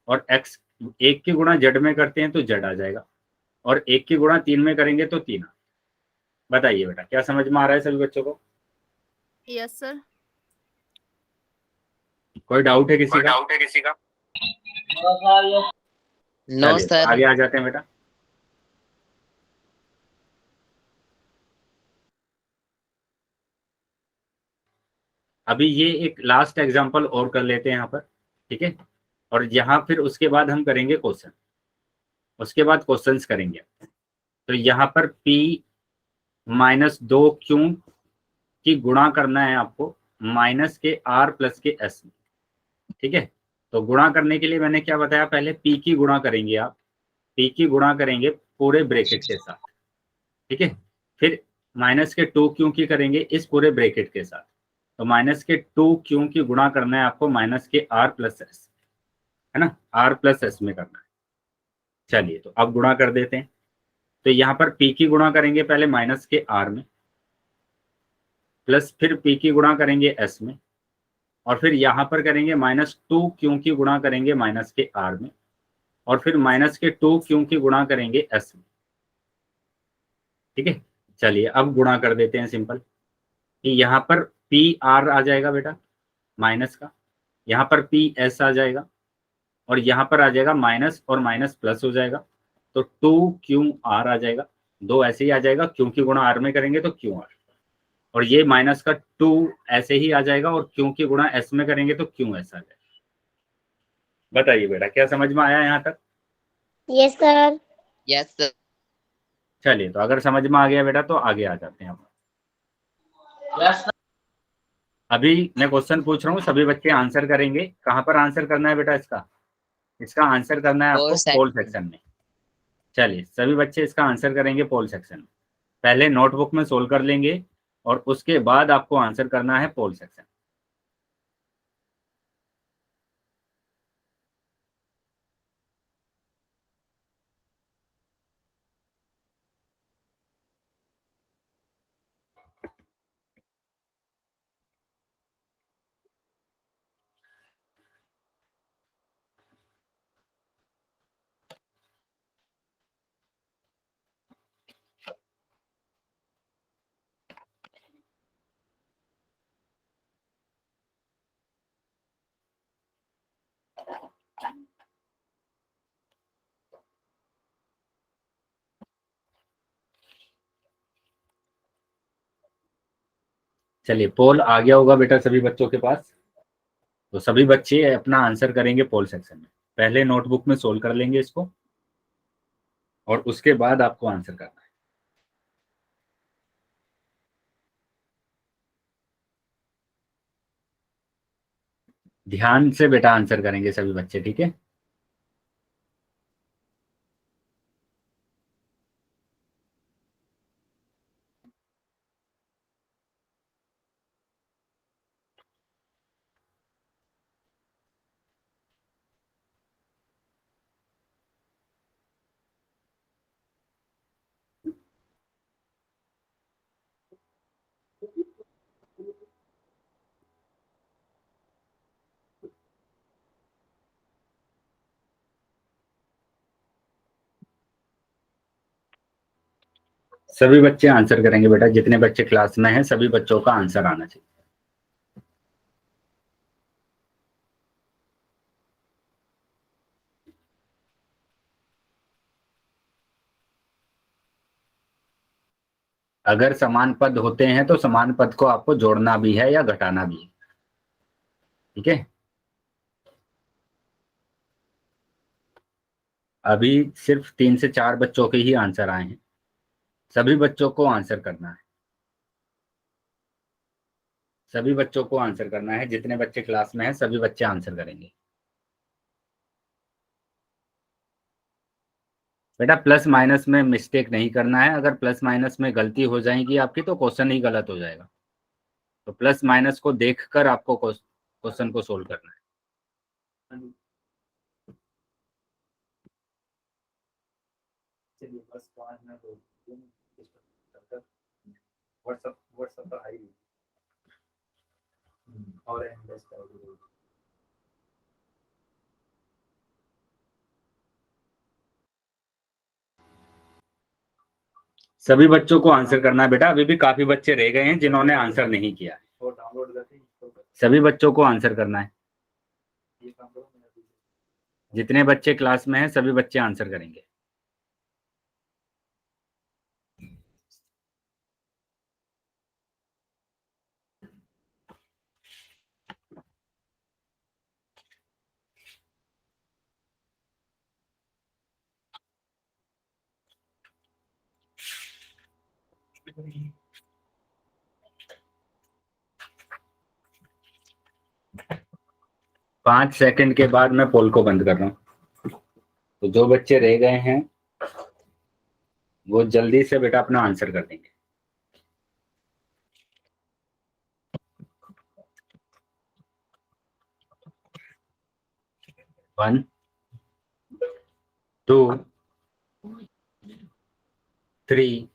और x 1 की गुणा z में करते हैं तो z आ जाएगा, और 1 की गुणा 3 में करेंगे तो 3। बताइए बेटा, क्या समझ में आ रहा है सभी बच्चों को? Yes sir. कोई डाउट है किसी का? नो चलिए, सर। आगे आ जाते हैं बेटा। अभी ये एक लास्ट एग्जांपल और कर लेते हैं यहाँ पर, ठीक है? और यहाँ फिर उसके बाद हम करेंगे क्वेश्चन, उसके बाद क्वेश्चंस करेंगे। तो यहाँ पर p-2q की गुणा करना है आपको माइनस के r प्लस के s में, ठीक है? तो गुणा करने के लिए मैंने क्या बताया, पहले p की गुणा करेंगे आप, p की गुणा करेंगे पूरे ब्रैकेट के साथ, ठीक है? फिर माइनस के 2q की करेंगे इस पूरे ब्रैकेट के साथ। तो माइनस के 2q की गुणा करना है आपको माइनस के r प्लस s, है ना? r प्लस s में करना है। चलिए, तो अब गुणा कर देते हैं। तो यहाँ पर p की गुणा करेंगे पहले माइनस के r में, प्लस फिर p की गुणा करेंगे s में, और फिर यहाँ पर करेंगे -2q की गुणा करेंगे माइनस के r में, और फिर माइनस के 2q की गुणा करेंगे s में, ठीक है? चलिए अब गुणा कर देते हैं सिंपल, कि यहाँ पर पी आर आ जाएगा बेटा माइनस का, यहाँ पर पी एस आ जाएगा, और यहाँ पर आ जाएगा माइनस और माइनस प्लस हो जाएगा, तो 2QR आ जाएगा। 2 ऐसे ही आ जाएगा, क्यों की गुणा आर में करेंगे तो QR, और ये माइनस का 2 ऐसे ही आ जाएगा, और क्यों की गुणा एस में करेंगे तो QS आ जाएगा। बताइए बेटा, क्या समझ में आया यहाँ तक? Yes sir. Yes sir. चलिए, तो अगर समझ में आ गया बेटा तो आगे आ जाते हैं हम। अभी मैं क्वेश्चन पूछ रहा हूँ, सभी बच्चे आंसर करेंगे। कहाँ पर आंसर करना है बेटा इसका आंसर करना है आपको पोल सेक्शन में। चलिए, सभी बच्चे इसका आंसर करेंगे पोल सेक्शन में। पहले नोटबुक में सोल्व कर लेंगे, और उसके बाद आपको आंसर करना है पोल सेक्शन। चलिए, पोल आ गया होगा बेटा सभी बच्चों के पास। तो सभी बच्चे अपना आंसर करेंगे पोल सेक्शन में। पहले नोटबुक में सोल्व कर लेंगे इसको, और उसके बाद आपको आंसर करना है। ध्यान से बेटा आंसर करेंगे सभी बच्चे, ठीक है? सभी बच्चे आंसर करेंगे बेटा, जितने बच्चे क्लास में हैं सभी बच्चों का आंसर आना चाहिए। अगर समान पद होते हैं तो समान पद को आपको जोड़ना भी है या घटाना भी है, ठीक है। अभी सिर्फ 3 से 4 बच्चों के ही आंसर आए हैं, सभी बच्चों को आंसर करना है, सभी बच्चों को आंसर करना है। जितने बच्चे क्लास में हैं सभी बच्चे आंसर करेंगे। बेटा प्लस माइनस में मिस्टेक नहीं करना है, अगर प्लस माइनस में गलती हो जाएगी आपकी तो क्वेश्चन ही गलत हो जाएगा। तो प्लस माइनस को देखकर आपको क्वेश्चन को सोल्व करना है। चलिए बस व्हाट्सएप पर आई और सभी बच्चों को आंसर करना है बेटा। अभी भी काफी बच्चे रह गए हैं जिन्होंने आंसर नहीं किया है, सभी बच्चों को आंसर करना है। जितने बच्चे क्लास में हैं सभी बच्चे आंसर करेंगे। पाँच सेकंड के बाद मैं पोल को बंद कर रहा हूँ। तो जो बच्चे रह गए हैं वो जल्दी से बेटा अपना आंसर कर देंगे। 1 2 3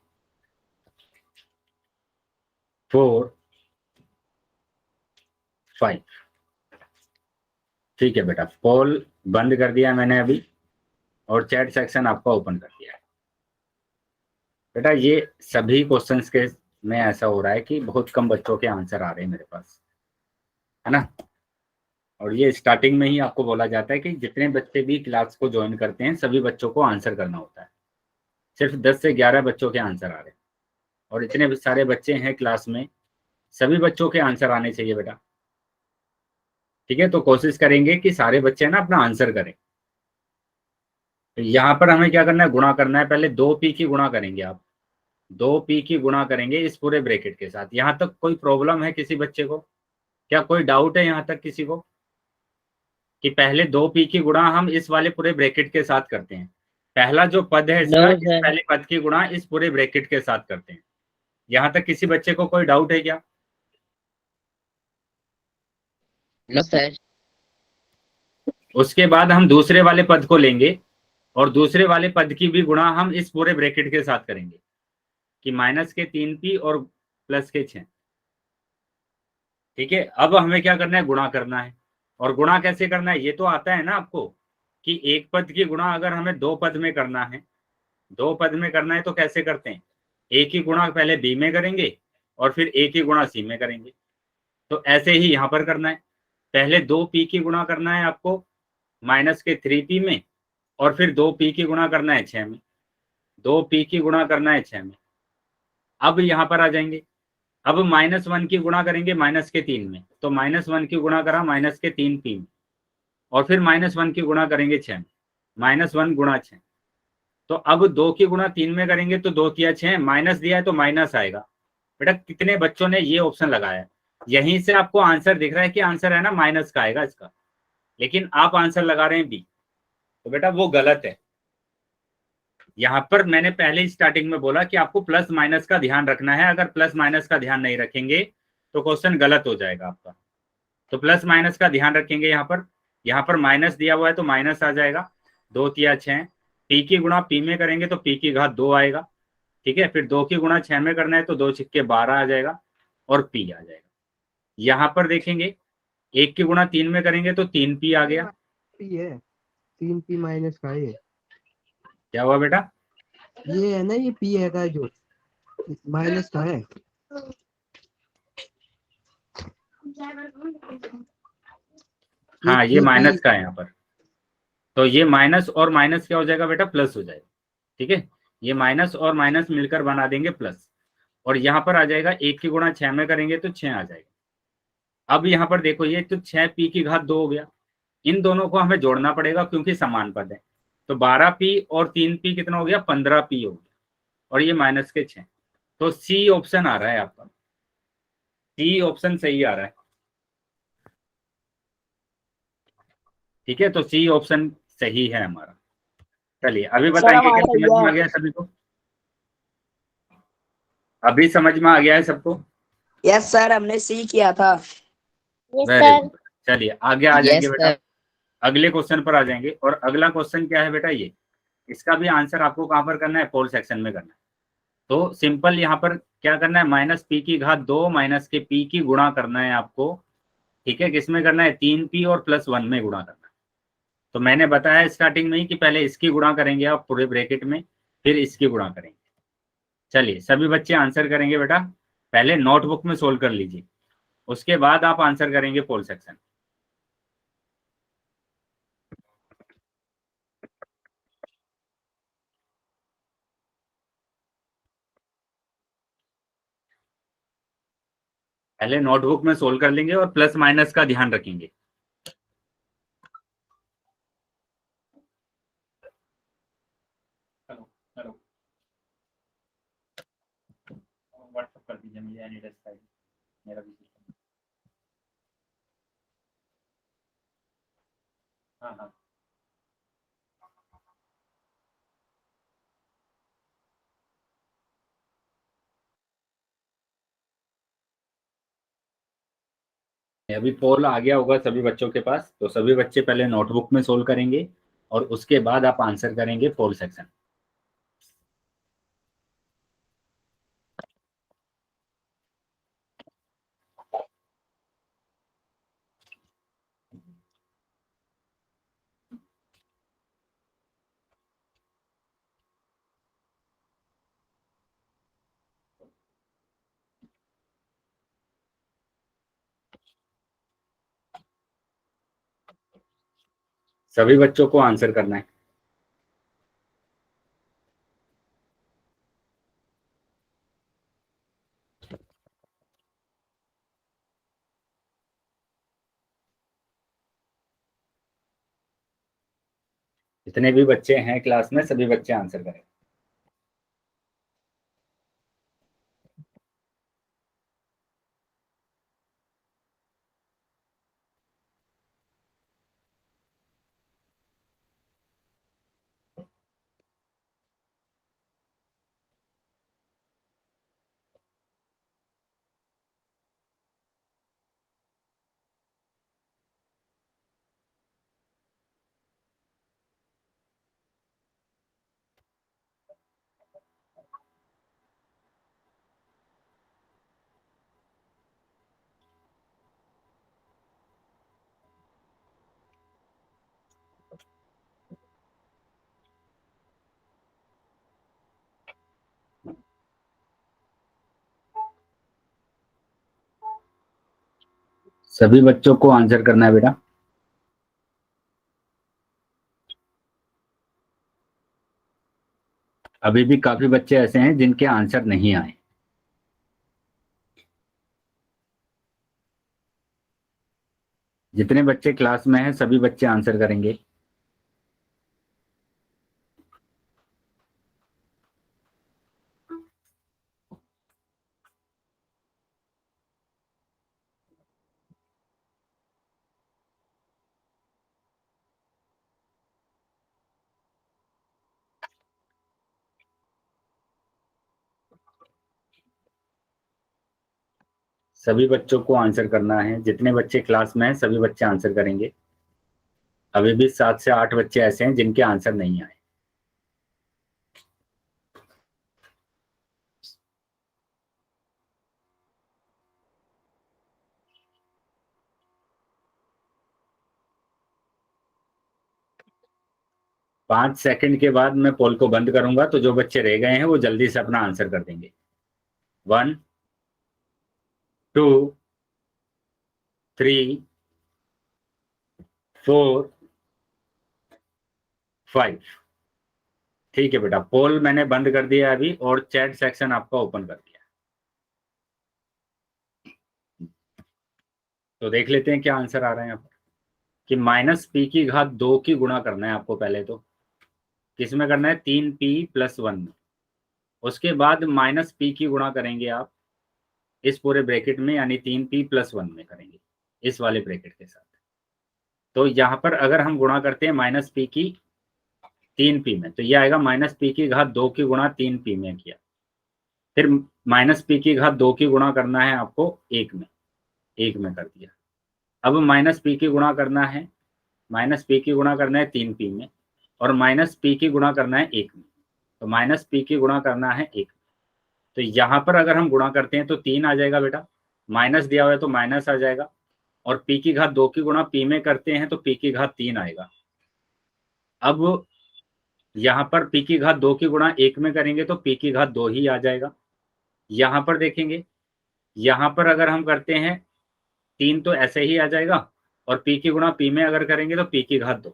4 5। ठीक है बेटा, पोल बंद कर दिया मैंने अभी और चैट सेक्शन आपका ओपन कर दिया है। बेटा ये सभी क्वेश्चंस के में ऐसा हो रहा है कि बहुत कम बच्चों के आंसर आ रहे हैं मेरे पास, है ना। और ये स्टार्टिंग में ही आपको बोला जाता है कि जितने बच्चे भी क्लास को ज्वाइन करते हैं सभी बच्चों को आंसर करना होता है। सिर्फ 10 से 11 बच्चों के आंसर आ रहे हैं और इतने सारे बच्चे हैं क्लास में, सभी बच्चों के आंसर आने चाहिए बेटा। ठीक है, तो कोशिश करेंगे कि सारे बच्चे ना अपना आंसर करें। तो यहाँ पर हमें क्या करना है, गुणा करना है। पहले 2p की गुणा करेंगे आप, 2p की गुणा करेंगे इस पूरे ब्रैकेट के साथ। यहाँ तक कोई प्रॉब्लम है किसी बच्चे को? क्या कोई डाउट है यहाँ तक किसी को कि पहले 2p की गुणा हम इस वाले पूरे ब्रैकेट के साथ करते हैं? पहला जो पद है इसका, इस पहले पद की गुणा इस पूरे ब्रैकेट के साथ करते हैं। यहाँ तक किसी बच्चे को कोई डाउट है क्या? No sir. उसके बाद हम दूसरे वाले पद को लेंगे और दूसरे वाले पद की भी गुणा हम इस पूरे ब्रैकेट के साथ करेंगे कि माइनस के 3p और प्लस के 6। ठीक है, अब हमें क्या करना है, गुणा करना है। और गुणा कैसे करना है ये तो आता है ना आपको, कि एक पद की गुणा अगर हमें 2 पद में करना है, 2 पद में करना है तो कैसे करते हैं, a की गुणा पहले b में करेंगे और फिर a की गुणा c में करेंगे। तो ऐसे ही यहाँ पर करना है, पहले 2p की गुणा करना है आपको माइनस के 3p में और फिर 2p की गुणा करना है 6 में, 2p की गुणा करना है 6 में। अब यहाँ पर आ जाएंगे, अब -1 की गुणा करेंगे माइनस के 3 में, तो -1 की गुणा करा माइनस के 3p में और फिर -1 की गुणा करेंगे 6 में, -1 गुणा 6। तो अब 2 की गुणा 3 में करेंगे तो 2 किया 6, माइनस दिया है तो माइनस आएगा। बेटा कितने बच्चों ने ये ऑप्शन लगाया है? यहीं से आपको आंसर दिख रहा है कि आंसर है ना माइनस का आएगा इसका, लेकिन आप आंसर लगा रहे हैं बी, तो बेटा वो गलत है। यहाँ पर मैंने पहले ही स्टार्टिंग में बोला कि आपको प्लस माइनस का ध्यान रखना है। अगर प्लस माइनस का ध्यान नहीं रखेंगे तो क्वेश्चन गलत हो जाएगा आपका। तो प्लस माइनस का ध्यान रखेंगे। यहाँ पर माइनस दिया हुआ है तो माइनस आ जाएगा, 2 तिया 6। पी की गुणा पी में करेंगे तो पी की घात 2 आएगा। ठीक है, फिर 2 की गुणा 6 में करना है तो 2 छिक्के 12 आ जाएगा और पी आ जाएगा। यहाँ पर देखेंगे 1 की गुणा 3 में करेंगे तो 3p आ गया। ये 3p माइनस का है। क्या हुआ बेटा? ये है ना, ये p है का जो माइनस का है। हाँ ये माइनस का है यहाँ पर, तो ये माइनस और माइनस क्या हो जाएगा बेटा, प्लस हो जाएगा। ठीक है, ये माइनस और माइनस मिलकर बना देंगे प्लस। और यहाँ पर आ जाएगा 1 की गुणा 6 में करेंगे तो 6 आ जाएगा। अब यहाँ पर देखो ये तो 6 पी की घात 2 हो गया, इन दोनों को हमें जोड़ना पड़ेगा क्योंकि समान पद है। तो 12 पी और 3 पी कितना हो गया, 15 पी हो गया, और ये माइनस के 6। तो सी ऑप्शन आ रहा है आपका, सी ऑप्शन सही आ रहा है। ठीक है, तो सी ऑप्शन सही है हमारा। चलिए अभी बताएंगे क्या समझ में आ गया सभी को? अभी समझ में आ गया है सबको? यस सर, हमने सी किया था। Very good. चलिए आगे आ जाएंगे यस बेटा, सर। अगले क्वेश्चन पर आ जाएंगे। और अगला क्वेश्चन क्या है बेटा, ये इसका भी आंसर आपको कहाँ पर करना है, पोल सेक्शन में करना है। तो सिंपल यहाँ पर क्या करना है, माइनस पी की घात 2 माइनस के पी की गुणा करना है आपको। ठीक है, किसमें करना है, 3 पी और प्लस 1 में गुणा करना है। तो मैंने बताया स्टार्टिंग में ही कि पहले इसकी गुणा करेंगे आप पूरे ब्रैकेट में, फिर इसकी गुणा करेंगे। चलिए सभी बच्चे आंसर करेंगे बेटा, पहले नोटबुक में सोल्व कर लीजिए, उसके बाद आप आंसर करेंगे पोल सेक्शन। पहले नोटबुक में सोल्व कर लेंगे और प्लस माइनस का ध्यान रखेंगे। व्हाट्सएप कर दीजिए मुझे एनी डेस्क फाइल, मेरा भी सिस्टम। हाँ हाँ अभी पोल आ गया होगा सभी बच्चों के पास, तो सभी बच्चे पहले नोटबुक में सोल्व करेंगे और उसके बाद आप आंसर करेंगे पोल सेक्शन। सभी बच्चों को आंसर करना है। जितने भी बच्चे हैं क्लास में सभी बच्चे आंसर करें। सभी बच्चों को आंसर करना है बेटा। अभी भी काफी बच्चे ऐसे हैं जिनके आंसर नहीं आए। जितने बच्चे क्लास में हैं सभी बच्चे आंसर करेंगे। सभी बच्चों को आंसर करना है, जितने बच्चे क्लास में हैं सभी बच्चे आंसर करेंगे। अभी भी 7 से 8 बच्चे ऐसे हैं जिनके आंसर नहीं आए। पांच सेकंड के बाद मैं पोल को बंद करूंगा, तो जो बच्चे रह गए हैं वो जल्दी से अपना आंसर कर देंगे। 1 2 3 4 5। ठीक है बेटा, पोल मैंने बंद कर दिया अभी और चैट सेक्शन आपका ओपन कर दिया। तो देख लेते हैं क्या आंसर आ रहा है यहाँ पर कि -p⁻² की गुणा करना है आपको। पहले तो किसमें करना है, 3p+1 में। उसके बाद -p की गुणा करेंगे आप इस पूरे ब्रैकेट में, यानी 3p+1 में करेंगे इस वाले ब्रैकेट के साथ। तो यहाँ पर अगर हम गुणा करते हैं -p की 3p में, तो ये आएगा -p⁻² की गुणा 3p में किया, फिर -p⁻² की गुणा करना है आपको 1 में कर दिया। अब -p की गुणा करना है, -p की गुणा करना है 3p में, और -p की गुणा करना है 1 में। तो -p की गुणा करना है 1 में। तो यहाँ पर अगर हम गुणा करते हैं तो 3 आ जाएगा बेटा, माइनस दिया हुआ है तो माइनस आ जाएगा, और p⁻² की गुणा p में करते हैं तो p⁻3 आएगा। अब यहाँ पर p⁻² की गुणा 1 में करेंगे तो p⁻2 ही आ जाएगा। यहाँ पर देखेंगे, यहाँ पर अगर हम करते हैं 3 तो ऐसे ही आ जाएगा, और p की गुणा p में अगर करेंगे तो p⁻2,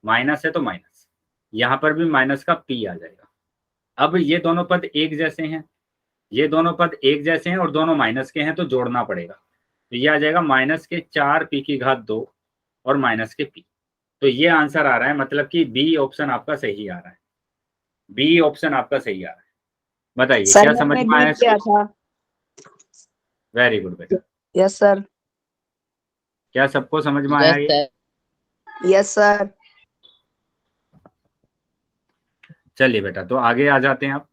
माइनस है तो माइनस, यहाँ पर भी माइनस का p आ जाएगा। अब ये दोनों पद एक जैसे हैं, ये दोनों पद एक जैसे हैं और दोनों माइनस के हैं, तो जोड़ना पड़ेगा। तो ये आ जाएगा -4p⁻2 और माइनस के p। तो ये आंसर आ रहा है, मतलब कि बी ऑप्शन आपका सही आ रहा है। बी ऑप्शन आपका सही आ रहा है। बताइए सर क्या समझ मैंने में आया? डी किया था। वेरी गुड बेटा। Yes sir. क्या सबको समझ में आया यस ये? सर। Yes sir. चलिए बेटा, तो आगे आ जाते हैं आप।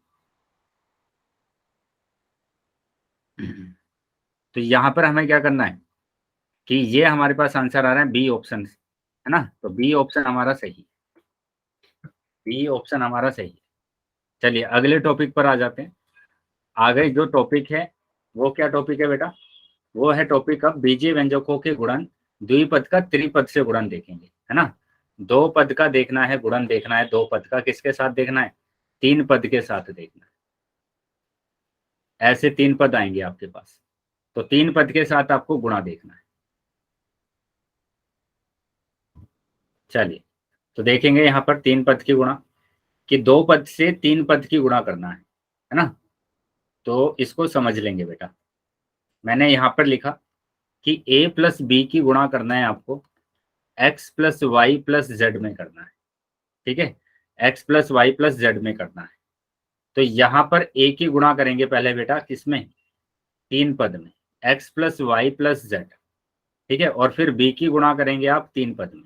तो यहाँ पर हमें क्या करना है कि ये हमारे पास आंसर आ रहा है बी ऑप्शन, है ना। तो बी ऑप्शन हमारा सही, बी ऑप्शन हमारा सही है। चलिए अगले टॉपिक पर आ जाते हैं। आगे जो टॉपिक है वो क्या टॉपिक है बेटा? वो है टॉपिक अब बीजीय व्यंजकों के गुणन द्विपद का त्रिपद से गुणन देखेंगे, है ना। 2 पद का देखना है, गुणन देखना है। 2 पद का किसके साथ देखना है? 3 पद के साथ देखना है। ऐसे 3 पद आएंगे आपके पास, तो 3 पद के साथ आपको गुणा देखना है। चलिए तो देखेंगे यहाँ पर 3 पद की गुणा, कि 2 पद से 3 पद की गुणा करना है ना। तो इसको समझ लेंगे बेटा। मैंने यहाँ पर लिखा कि a+b की गुणा करना है आपको x+y+z में करना है, ठीक है। x+y+z में करना है। तो यहाँ पर a की गुणा करेंगे पहले बेटा, किसमें? 3 पद में, x+y+z, ठीक है। और फिर b की गुणा करेंगे आप 3 पद में।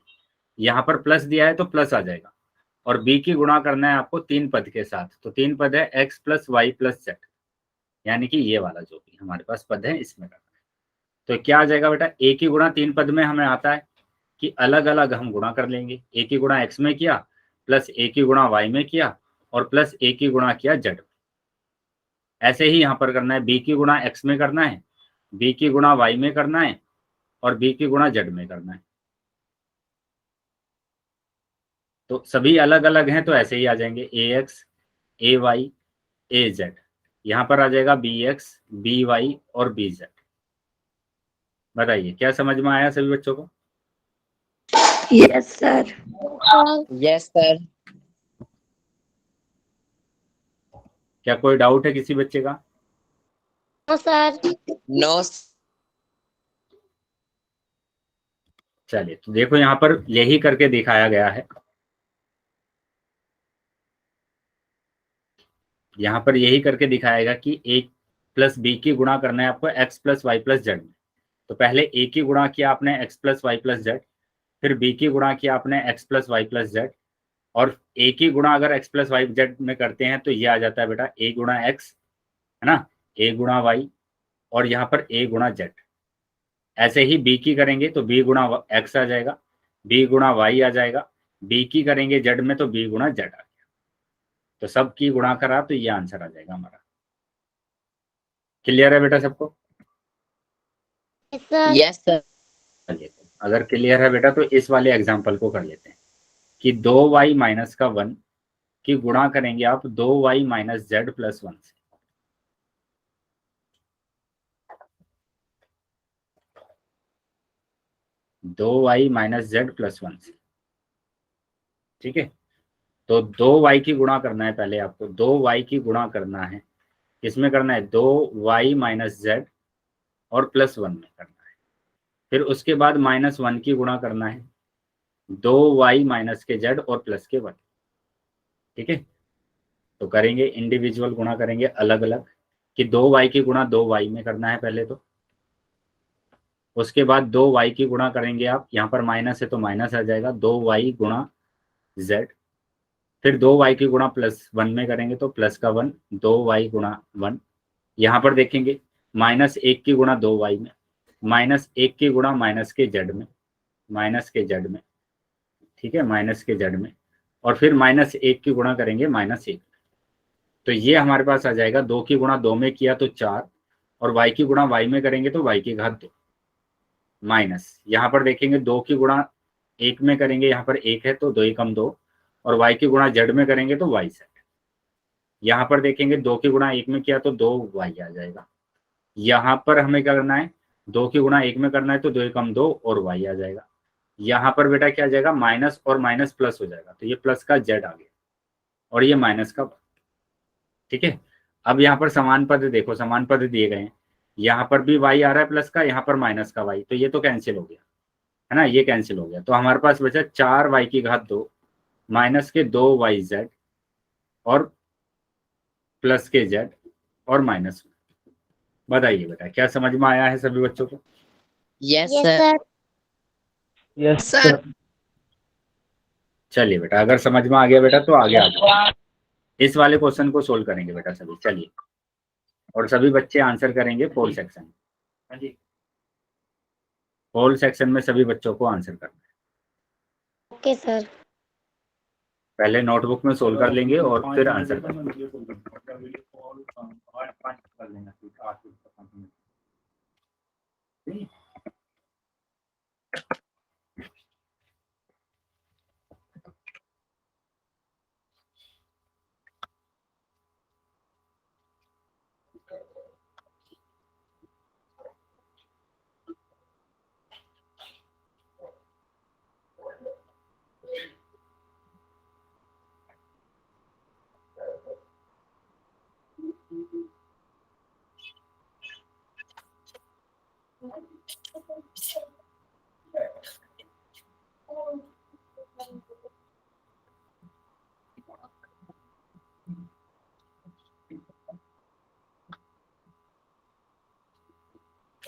यहाँ पर प्लस दिया है तो प्लस आ जाएगा, और b की गुणा करना है आपको 3 पद के साथ। तो 3 पद है x+y+z, यानी कि ये वाला जो भी हमारे पास पद है इसमें करना है। तो क्या आ जाएगा बेटा? a की गुणा 3 पद में हमें आता है कि अलग अलग हम गुणा कर लेंगे। a की गुणा x में किया, प्लस a की गुणा y में किया, और प्लस a की गुणा किया z में। ऐसे ही यहाँ पर करना है, b की गुणा x में करना है, b की गुणा y में करना है, और b की गुणा z में करना है। तो सभी अलग अलग हैं तो ऐसे ही आ जाएंगे, ax, ay, az। यहाँ पर आ जाएगा bx, by और bz। बताइए क्या समझ में आया सभी बच्चों को? Yes sir. Yes sir. क्या कोई डाउट है किसी बच्चे का? No sir. नो। चलिए तो देखो यहाँ पर यही करके दिखाया गया है। यहाँ पर यही करके दिखाएगा कि a+b की गुणा करना है आपको x+y+z में। तो पहले a की गुणा किया आपने x+y+z, फिर b की गुणा किया आपने x+y+z, और a की गुणा अगर x+y+z में करते हैं तो ये आ जाता है बेटा a गुणा x, है ना, a गुणा y, और यहाँ पर a गुणा z। ऐसे ही b की करेंगे तो b गुणा x आ जाएगा, b गुणा y आ जाएगा, b की करेंगे z में तो b गुणा z आ गया। तो सब की गुणा करा तो ये आंसर आ जाएगा हमारा। क्लियर है बेटा सबको? Yes sir. चलिए अगर क्लियर है बेटा तो इस वाले एग्जांपल को कर लेते हैं कि 2y माइनस का 1 की गुणा करेंगे आप 2y माइनस z प्लस 1 से। दो वाई माइनस जेड प्लस 1 से, ठीक है। तो 2y की गुणा करना है पहले आपको, 2y की गुणा करना है, किसमें करना है? 2y माइनस जेड और प्लस 1 में करना है। फिर उसके बाद -1 की गुणा करना है 2y माइनस के z और प्लस के 1। ठीक है, तो करेंगे इंडिविजुअल गुणा करेंगे अलग अलग कि 2y की गुणा 2y में करना है पहले। तो उसके बाद 2y की गुणा करेंगे आप, यहाँ पर माइनस है तो माइनस आ जाएगा 2y गुणा z। फिर 2y की गुणा +1 में करेंगे तो प्लस का 1, 2y गुणा 1। यहाँ पर देखेंगे -1 की गुणा 2y में, -1 की गुणा माइनस के z में, माइनस के z में। ठीक है, माइनस के z में, और फिर -1 की गुणा करेंगे -1। तो ये हमारे पास आ जाएगा 2 की गुणा 2 में किया तो 4, और y की गुणा y में करेंगे तो y की घात 2 माइनस, यहाँ पर देखेंगे 2 की गुणा 1 में करेंगे, यहाँ पर 1 है तो 2 एकम 2, और y की गुणा z में करेंगे तो y z। यहाँ पर देखेंगे 2 की गुणा 1 में किया तो 2y आ जाएगा। यहाँ पर हमें क्या करना है, 2 की गुणा 1 में करना है तो 2 एकम 2 और y आ जाएगा। यहाँ पर बेटा क्या आ जाएगा, माइनस और माइनस प्लस हो जाएगा, तो ये प्लस का z आ गया और ये माइनस का। ठीक है, अब यहाँ पर समान पद देखो, समान पद दिए गए हैं, यहाँ पर भी y आ रहा है प्लस का, यहाँ पर माइनस का y, तो ये तो कैंसिल हो गया है ना, ये कैंसिल हो गया। तो हमारे पास बचा 4y की घात 2 माइनस के 2yz और प्लस के z और माइनस। बताइए बेटा, क्या समझ में आया है सभी बच्चों को? Yes, sir. Yes sir sir. चलिए बेटा, अगर समझ में आ गया बेटा तो आगे आ जाओ। इस वाले क्वेश्चन को सोल्व करेंगे बेटा सभी, चलिए, और सभी बच्चे आंसर करेंगे पोल सेक्शन। पोल सेक्शन में सभी बच्चों को आंसर करना है। Okay sir. पहले नोटबुक में सोल्व कर लेंगे और फिर आंसर करेंगे।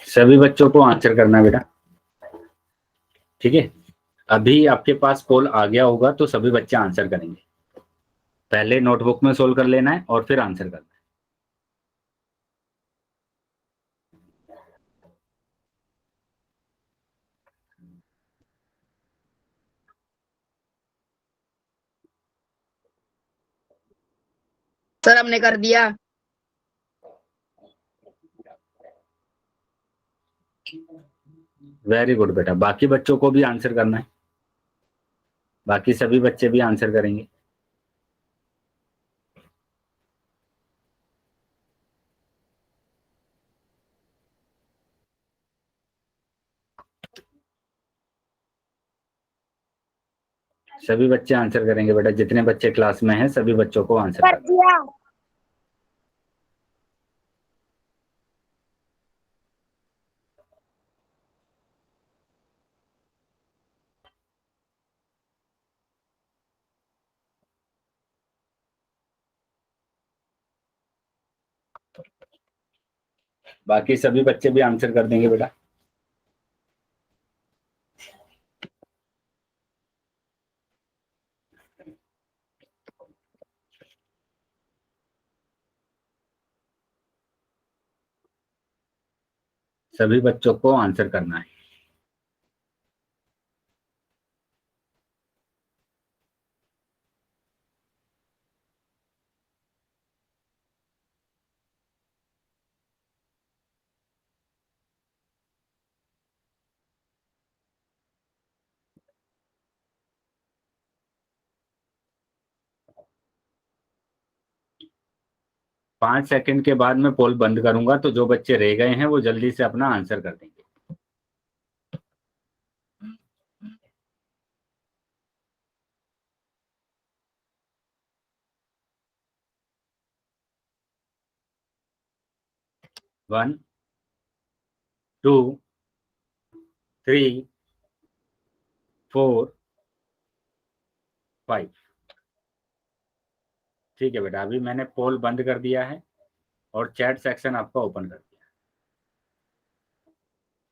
सभी बच्चों को आंसर करना है बेटा। ठीक है, अभी आपके पास पोल आ गया होगा तो सभी बच्चे आंसर करेंगे। पहले नोटबुक में सोल्व कर लेना है और फिर आंसर करना है। सर हमने कर दिया। वेरी गुड बेटा, बाकी बच्चों को भी आंसर करना है, बाकी सभी बच्चे भी आंसर करेंगे। सभी बच्चे आंसर करेंगे बेटा, जितने बच्चे क्लास में हैं सभी बच्चों को आंसर कर करना है। दिया। बाकी सभी बच्चे भी आंसर कर देंगे बेटा। सभी बच्चों को आंसर करना है। पांच सेकंड के बाद मैं पोल बंद करूंगा, तो जो बच्चे रह गए हैं वो जल्दी से अपना आंसर कर देंगे। वन, 2, 3 4 5। ठीक है बेटा, अभी मैंने पोल बंद कर दिया है और चैट सेक्शन आपका ओपन कर दिया।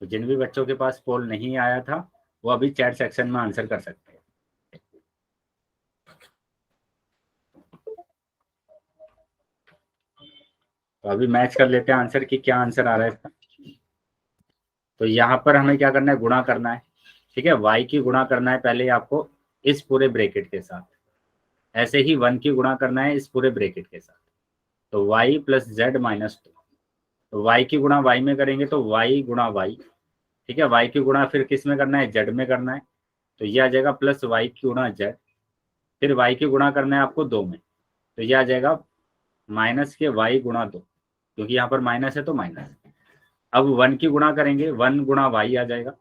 तो जिन भी बच्चों के पास पोल नहीं आया था वो अभी चैट सेक्शन में आंसर कर सकते हैं। तो अभी मैच कर लेते हैं आंसर की, क्या आंसर आ रहा है इसका। तो यहाँ पर हमें क्या करना है, गुणा करना है। ठीक है, y की गुणा करना है पहले आपको इस पूरे ब्रैकेट के साथ, ऐसे ही 1 की गुणा करना है इस पूरे ब्रैकेट के साथ। तो y प्लस जेड माइनस 2। तो y की गुणा y में करेंगे तो y गुणा y। ठीक है, y की गुणा फिर किस में करना है, z में करना है। तो ये आ जाएगा प्लस y की गुणा z। फिर y की गुणा करना है आपको 2 में, तो ये आ जाएगा माइनस के y गुणा 2, क्योंकि यहाँ पर माइनस है तो माइनस। अब 1 की गुणा करेंगे, 1 गुणा y आ जाएगा।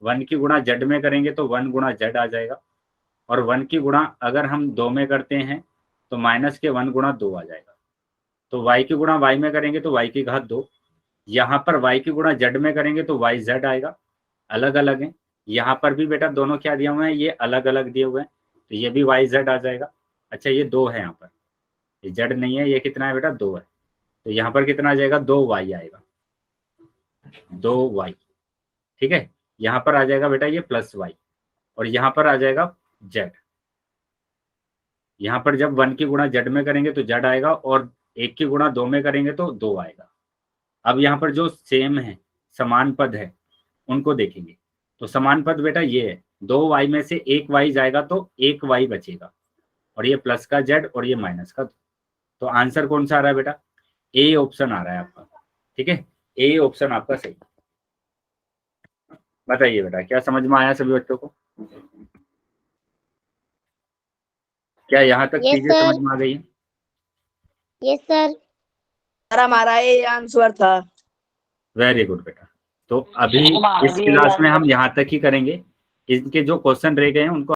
1 की गुणा z में करेंगे तो 1 गुणा z आ जाएगा। और 1 की गुणा अगर हम 2 में करते हैं तो माइनस के 1 गुणा 2 आ जाएगा। तो y की गुणा y में करेंगे तो y की घात 2। यहाँ पर y की गुणा z में करेंगे तो y z आएगा। अलग अलग है, यहाँ पर भी बेटा दोनों क्या दिए हुए हैं, ये अलग अलग दिए हुए हैं, तो ये भी y z आ जाएगा। अच्छा, ये 2 है, यहाँ पर ये z नहीं है, ये कितना है बेटा, 2 है। तो यहाँ पर कितना आ जाएगा, 2y आएगा, 2y। ठीक है, यहाँ पर आ जाएगा बेटा ये प्लस y, और यहाँ पर आ जाएगा z। यहाँ पर जब 1 की गुणा z में करेंगे तो z आएगा, और 1 की गुणा 2 में करेंगे तो 2 आएगा। अब यहाँ पर जो सेम है, समान पद है, उनको देखेंगे। तो समान पद बेटा ये है, 2y में से 1y जाएगा तो 1y बचेगा, और ये प्लस का z और ये माइनस का 2। तो आंसर कौन सा आ रहा है बेटा, ए ऑप्शन आ रहा है आपका। ठीक है, ए ऑप्शन आपका सही। बताइए बेटा, क्या समझ में आया सभी बच्चों को? क्या यहाँ तक Yes, चीजें sir. समझ में आ गई? Yes sir. सर हमारा ये आंसर था। वेरी गुड बेटा। तो अभी इस क्लास में हम यहाँ तक ही करेंगे। इनके जो क्वेश्चन रह गए हैं उनको